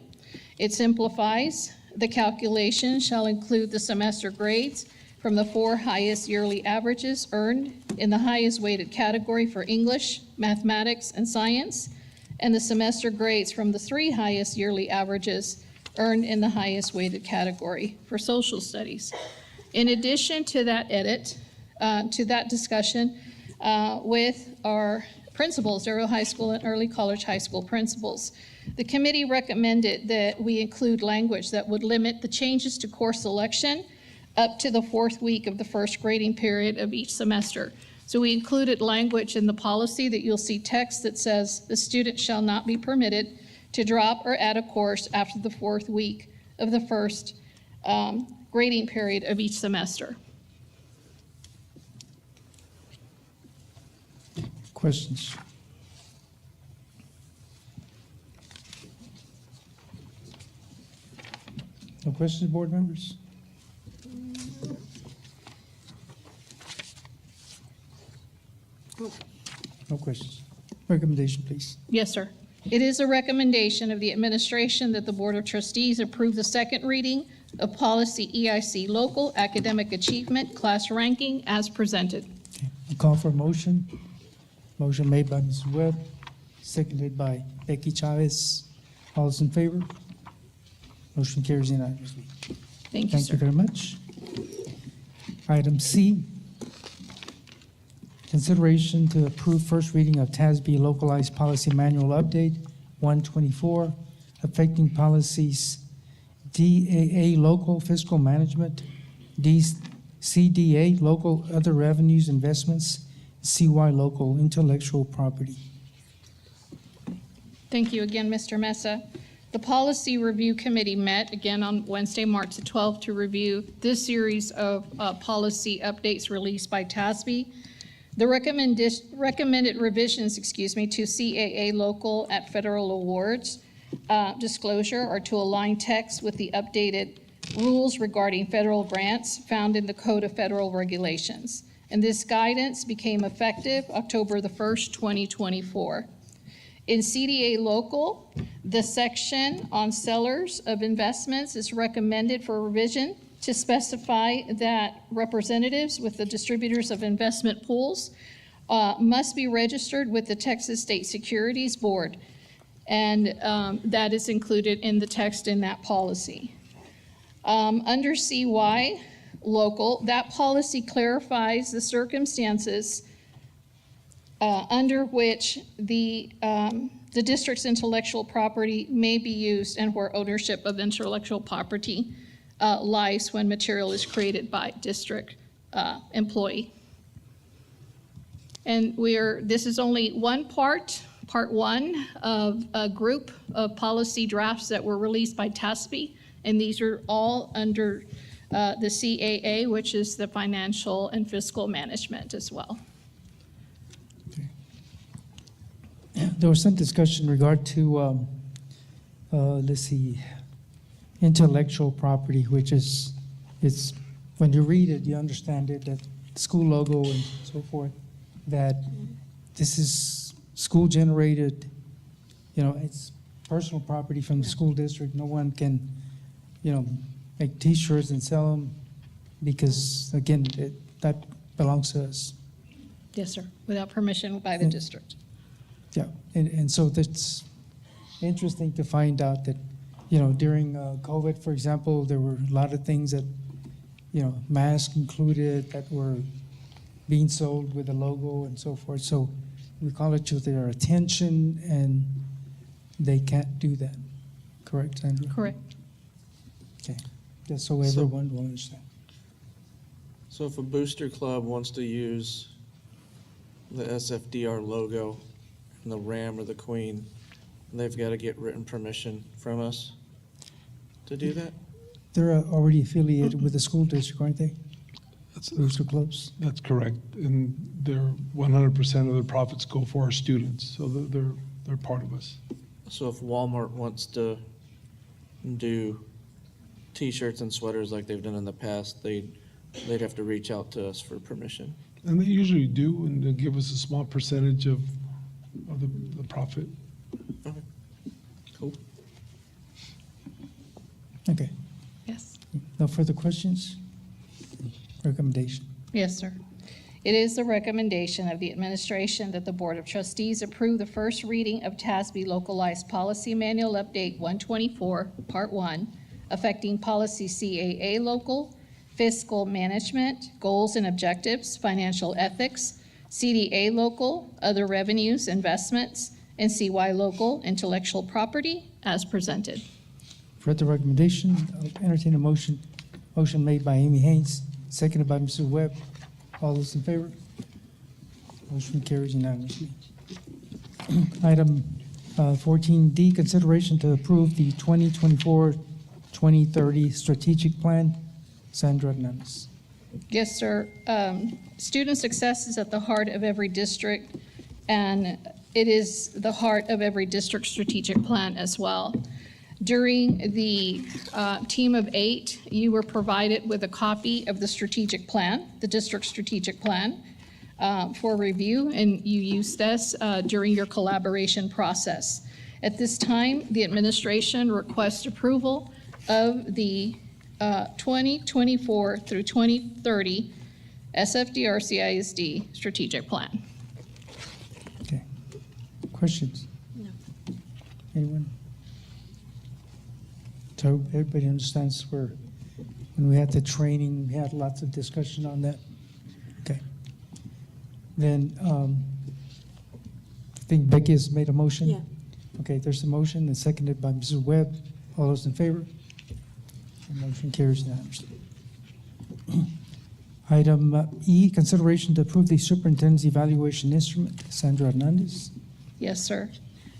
It simplifies. The calculation shall include the semester grades from the 4 highest yearly averages earned in the highest weighted category for English, mathematics, and science, and the semester grades from the 3 highest yearly averages earned in the highest weighted category for social studies. In addition to that edit, to that discussion with our principals, Arroyo High School and Early College High School principals, the committee recommended that we include language that would limit the changes to course selection up to the 4th week of the first grading period of each semester. So we included language in the policy that you'll see text that says the student shall not be permitted to drop or add a course after the 4th week of the first grading period of each semester. Questions? No questions, board members? No questions. Recommendation, please. Yes, sir. It is a recommendation of the administration that the Board of Trustees approve the second reading of policy EIC Local Academic Achievement Class Ranking as presented. Okay. I call for a motion. Motion made by Ms. Webb, seconded by Becky Chavez. All those in favor? Motion carries unanimously. Thank you, Thank sir. you very much. Item C, consideration to approve first reading of TASB Localized Policy Manual Update 124, affecting policies DAA, local fiscal management, CDA, local other revenues investments, CY, local intellectual property. Thank you again, Mr. Mesa. The Policy Review Committee met again on Wednesday, March the 12th, to review this series of policy updates released by TASB. The recommended revisions, to CAA local at federal awards disclosure are to align text with the updated rules regarding federal grants found in the Code of Federal Regulations. And this guidance became effective October the 1st, 2024. In CDA local, the section on sellers of investments is recommended for revision to specify that representatives with the distributors of investment pools must be registered with the Texas State Securities Board. And that is included in the text in that policy. Under CY local, that policy clarifies the circumstances under which the district's intellectual property may be used and where ownership of intellectual property lies when material is created by district employee. And this is only one part one of a group of policy drafts that were released by TASB, and these are all under the CAA, which is the financial and fiscal management as well. There was some discussion in regard to, let's see, intellectual property, which is, it's, when you read it, you understand it, that school logo and so forth, that this is school-generated, it's personal property from the school district. No one can, make T-shirts and sell them because, again, that belongs to us. Yes, sir, without permission by the district. Yeah, and so that's interesting to find out that, during COVID, for example, there were a lot of things that, masks included, that were being sold with a logo and so forth. So we call it to their attention, and they can't do that. Correct, Sandra? Correct. Okay, just so everyone will understand. So if a booster club wants to use the SFDR logo and the ram or the queen, they've got to get written permission from us to do that? They're already affiliated with the school district, aren't they? Booster clubs? That's correct. And they're 100% of their profits go for our students, so they're part of us. So if Walmart wants to do T-shirts and sweaters like they've done in the past, they'd have to reach out to us for permission. And they usually do, and they give us a small percentage of the profit. Okay, cool. Okay, Yes. no further questions? Recommendation. Yes, sir. It is the recommendation of the administration that the Board of Trustees approve the first reading of TASB Localized Policy Manual Update 124, Part 1, affecting policy CAA local, fiscal management, goals and objectives, financial ethics, CDA local, other revenues, investments, and CY local, intellectual property, as presented. For the recommendation, I'll entertain a motion. Motion made by Amy Haynes, seconded by Mr. Webb. All those in favor? Motion carries unanimously. Item 14D, consideration to approve the 2024-2030 strategic plan. Sandra Hernandez. Yes, sir. Student success is at the heart of every district, and it is the heart of every district strategic plan as well. During the team of 8, you were provided with a copy of the strategic plan, the district strategic plan, for review, and you used this during your collaboration process. At this time, the administration requests approval of the 2024 through 2030 SFDR-CISD strategic plan. Okay. Questions? No. Anyone? So everybody understands when we had the training, we had lots of discussion on that? Okay. Then, I think Becky has made a motion. Yeah. Okay, there's a motion and seconded by Mrs. Webb. All those in favor? The motion carries unanimously. Item E, consideration to approve the superintendent's evaluation instrument. Sandra Hernandez. Yes, sir.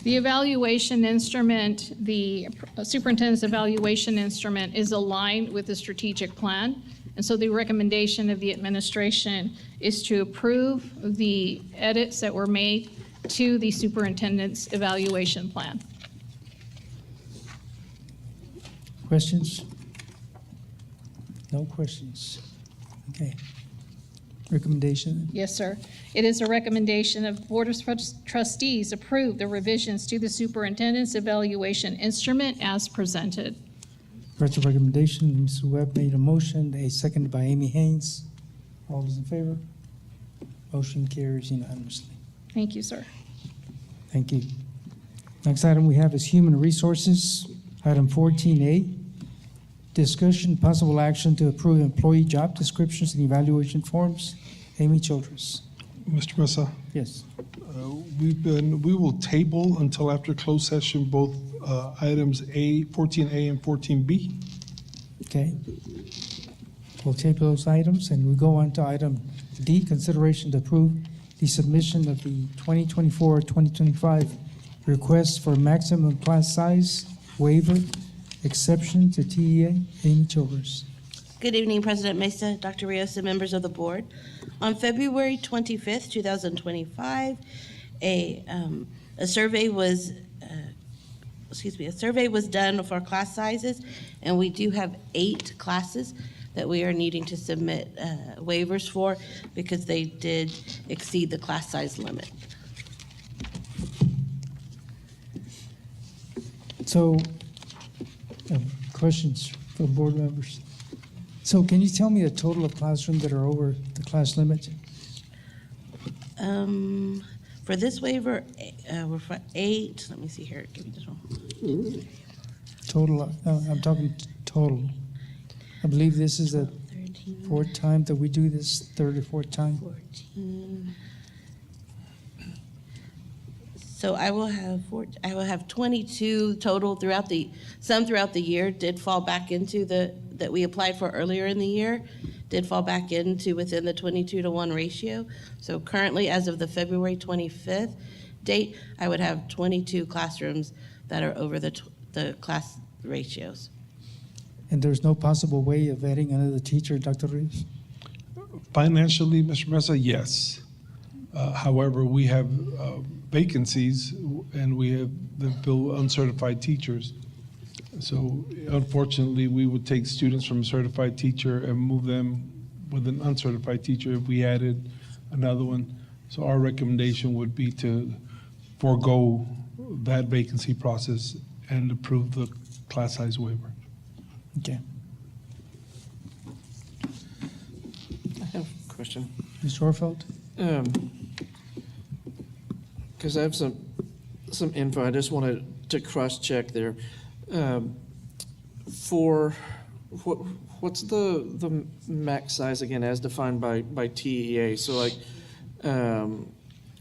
The evaluation instrument, the superintendent's evaluation instrument is aligned with the strategic plan. And so the recommendation of the administration is to approve the edits that were made to the superintendent's evaluation plan. Questions? No questions. Okay. Recommendation. Yes, sir. It is a recommendation of Board of Trustees approve the revisions to the superintendent's evaluation instrument as presented. Regards to recommendation, Mrs. Webb made a motion, a seconded by Amy Haynes. All those in favor? Motion carries unanimously. Thank you, sir. Thank you. Next item we have is Human Resources. Item 14A, discussion, possible action to approve employee job descriptions and evaluation forms. Amy Childress. Mr. Mesa, Yes. we will table until after closed session both items 14A and 14B. Okay. We'll table those items and we go on to item D, consideration to approve the submission of the 2024-2025 request for maximum class size waiver exception to TEA. Amy Childress. Good evening, President Mesa, Dr. Rios, and members of the board. On February 25th, 2025, a survey was done for class sizes, and we do have 8 classes that we are needing to submit waivers for because they did exceed the class size limit. So, questions for board members? So can you tell me the total of classrooms that are over the class limit? For this waiver, we're for 8. Let me see here. Give me this one. Total, I'm talking total. I believe this is the 4th time that we do this, 3rd or 4th time. 14. So I will have 22 total throughout the year did fall back into that we applied for earlier in the year, did fall back into within the 22-to-1 ratio. So currently, as of the February 25th date, I would have 22 classrooms that are over the class ratios. And there's no possible way of adding another teacher, Dr. Reeves? Financially, Mr. Mesa, yes. However, we have vacancies and we have the fill uncertified teachers. So unfortunately, we would take students from a certified teacher and move them with an uncertified teacher if we added another one. So our recommendation would be to forego that vacancy process and approve the class size waiver. Okay. I have a question. Mr. Orfeld? Because I have some info, I just wanted to cross-check there. For what's the max size again, as defined by TEA? So like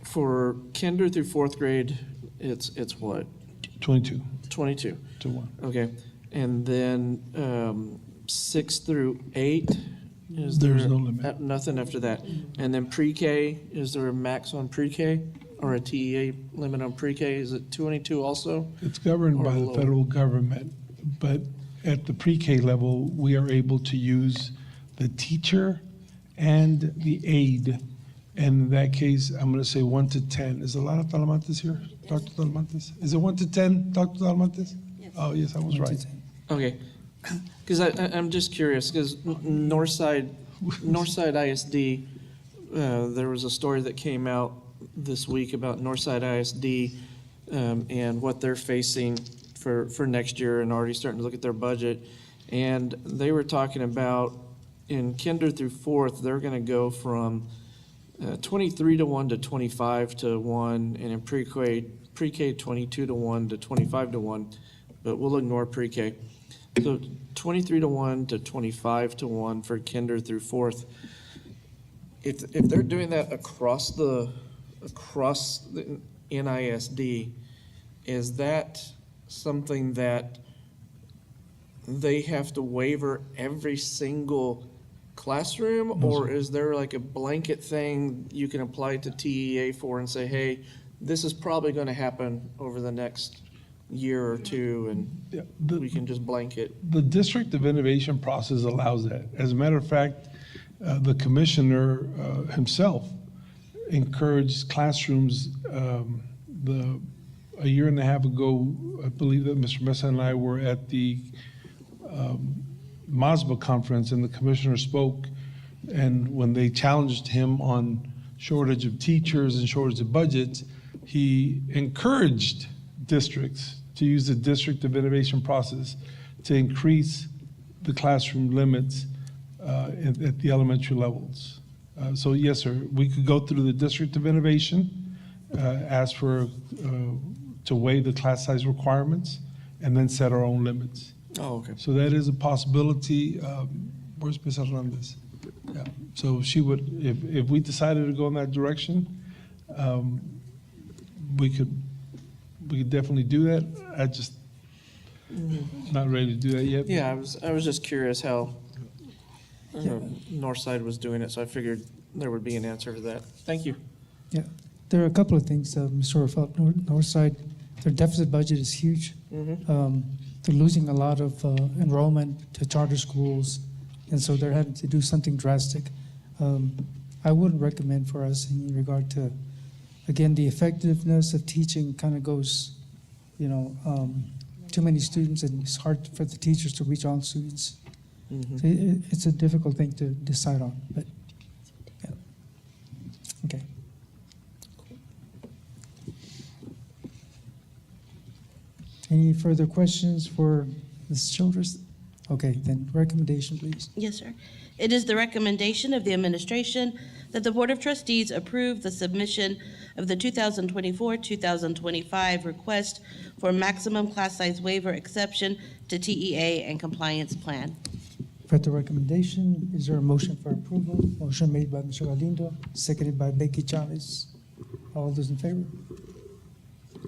for kinder through 4th grade, it's what? 22 22 to 1. Okay, and then 6 through 8. Is There's there no limit. Nothing after that. And then pre-K, is there a max on pre-K or a TEA limit on pre-K? Is it 22 also? It's governed Or by the lower? federal government, but at the pre-K level, we are able to use the teacher and the aide. And in that case, I'm going to say 1 to 10. Is Alana Talamantes here? Dr. Talamantes? Is it 1 to 10, Dr. Talamantes? Yes. Oh, yes, I was right. Okay, because I'm just curious, because Northside ISD, there was a story that came out this week about Northside ISD and what they're facing for next year and already starting to look at their budget. And they were talking about in kinder through 4th, they're going to go from 23 to 1 to 25 to 1, and in pre-K 22 to 1 to 25 to 1, but we'll ignore pre-K. So 23 to 1 to 25 to 1 for kinder through 4th. If they're doing that across the NISD, is that something that they have to waiver every single classroom? Or is there like a blanket thing you can apply to TEA for and say, hey, this is probably going to happen over the next year or two, and we can just blanket? The District of Innovation process allows that. As a matter of fact, the commissioner himself encouraged classrooms. A year and a half ago, I believe that Mr. Mesa and I were at the MASBA conference, and the commissioner spoke, and when they challenged him on shortage of teachers and shortage of budgets, he encouraged districts to use the District of Innovation process to increase the classroom limits at the elementary levels. So yes, sir, we could go through the District of Innovation, ask for, to waive the class size requirements, and then set our own limits. Oh, okay. So that is a possibility. Where's Ms. Hernandez? Yeah. So she would, if we decided to go in that direction, we could definitely do that. I just not ready to do that yet. Yeah, I was just curious how Northside was doing it, so I figured there would be an answer to that. Thank you. Yeah, there are a couple of things, Mr. Orfeld. Northside, their deficit budget is huge. They're losing a lot of enrollment to charter schools, and so they're having to do something drastic. I wouldn't recommend for us in regard to, again, the effectiveness of teaching kind of goes, too many students, and it's hard for the teachers to reach all students. So it's a difficult thing to decide on, but yeah. Okay. Any further questions for Ms. Childress? Okay, then recommendation, please. Yes, sir. It is the recommendation of the administration that the Board of Trustees approve the submission of the 2024-2025 request for maximum class size waiver exception to TEA and compliance plan. For the recommendation, is there a motion for approval? Motion made by Mr. Galindo, seconded by Becky Chavez. All those in favor?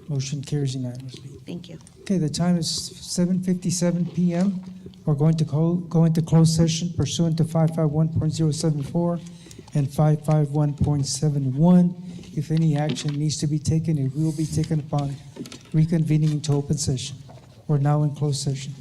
Motion carries unanimously. Thank you. Okay, the time is 7:57 p.m. We're going to go into closed session pursuant to 551.074 and 551.71. If any action needs to be taken, it will be taken upon reconvening into open session. We're now in closed session.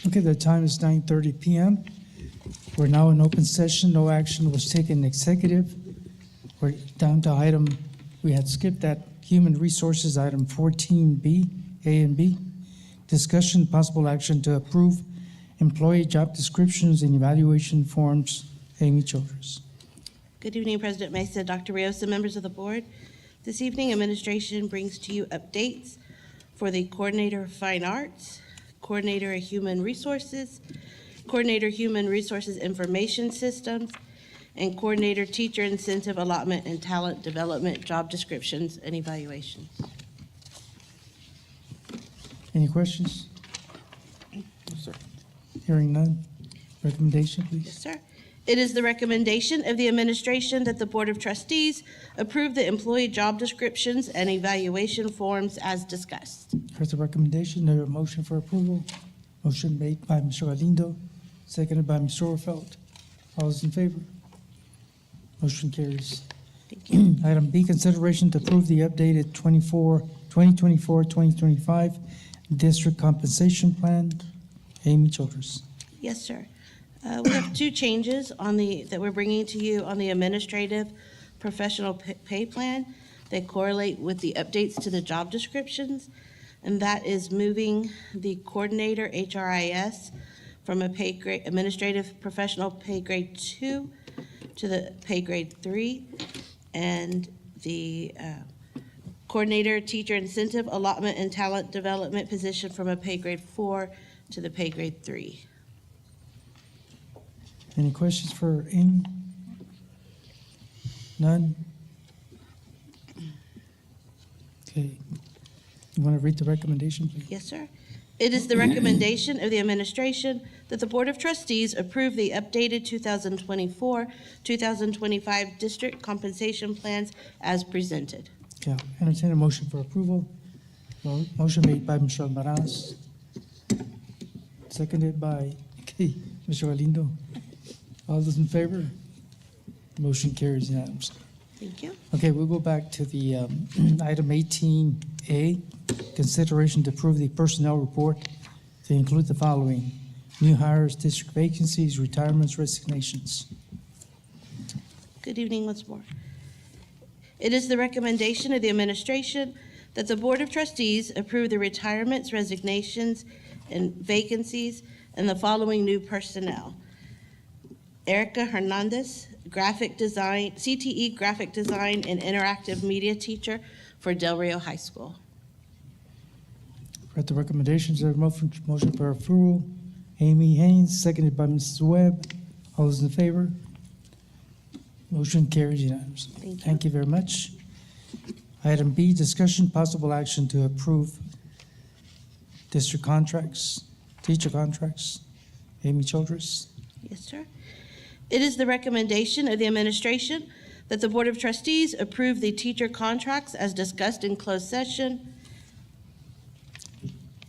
Okay, the time is 9:30 PM. We're now in open session. No action was taken in executive. We're down to item, we had skipped that, Human Resources, item 14B, A and B. Discussion, possible action to approve employee job descriptions and evaluation forms. Amy Childers. Good evening, President Mesa, Dr. Rios, and members of the board. This evening, administration brings to you updates for the Coordinator of Fine Arts, Coordinator of Human Resources, Coordinator Human Resources Information Systems, and Coordinator Teacher Incentive Allotment and Talent Development job descriptions and evaluations. Any questions? Hearing none. Recommendation, please. Yes, sir. It is the recommendation of the administration that the Board of Trustees approve the employee job descriptions and evaluation forms as discussed. Here's the recommendation. There a motion for approval. Motion made by Mr. Galindo, seconded by Mr. Orfeld. All those in favor? Motion carries. Thank you. Item B, consideration to approve the updated 2024-2025 district compensation plan. Amy Childers. Yes, sir. We have two changes that we're bringing to you on the administrative professional pay plan. They correlate with the updates to the job descriptions, and that is moving the coordinator HRIS from a pay grade, administrative professional pay grade 2 to the pay grade 3, and the coordinator teacher incentive allotment and talent development position from a pay grade 4 to the pay grade 3. Any questions for Amy? None? Okay. You want to read the recommendation, please? Yes, sir. It is the recommendation of the administration that the Board of Trustees approve the updated 2024-2025 district compensation plans as presented. Okay, I'll entertain a motion for approval. Motion made by Mr. Almaraz, seconded by Mr. Galindo. All those in favor? Motion carries unanimously. Thank you. Okay, we'll go back to the item 18A, consideration to approve the personnel report to include the following: new hires, district vacancies, retirements, resignations. Good evening once more. It is the recommendation of the administration that the Board of Trustees approve the retirements, resignations, and vacancies and the following new personnel: Erica Hernandez, graphic design, CTE graphic design and interactive media teacher for Del Rio High School. Read the recommendations. There a motion for approval. Amy Haynes, seconded by Mrs. Webb. All those in favor? Motion carries unanimously. Thank you very much. Item B, discussion, possible action to approve district contracts, teacher contracts. Amy Childress. Yes, sir. It is the recommendation of the administration that the Board of Trustees approve the teacher contracts as discussed in closed session.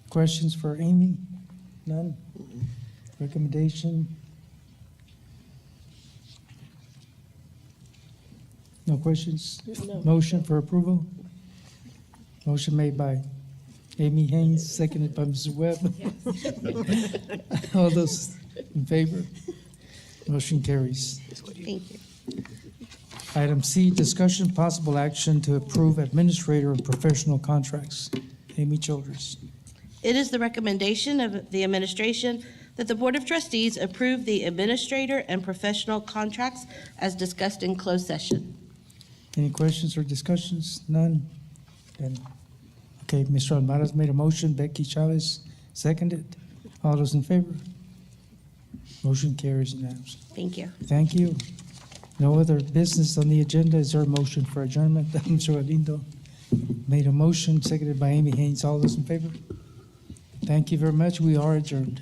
Questions for Amy? None? Recommendation? No questions? No. Motion for approval? Motion made by Amy Haynes, seconded by Mrs. Webb. All those in favor? Motion carries. Thank you. Item C, discussion, possible action to approve administrator and professional contracts. Amy Childress. It is the recommendation of the administration that the Board of Trustees approve the administrator and professional contracts as discussed in closed session. Any questions or discussions? None? Then, okay, Mr. Almaraz made a motion, Becky Chavez seconded. All those in favor? Motion carries unanimously. Thank you. Thank you. No other business on the agenda. Is there a motion for adjournment? Mr. Galindo made a motion, seconded by Amy Haynes. All those in favor? Thank you very much. We are adjourned.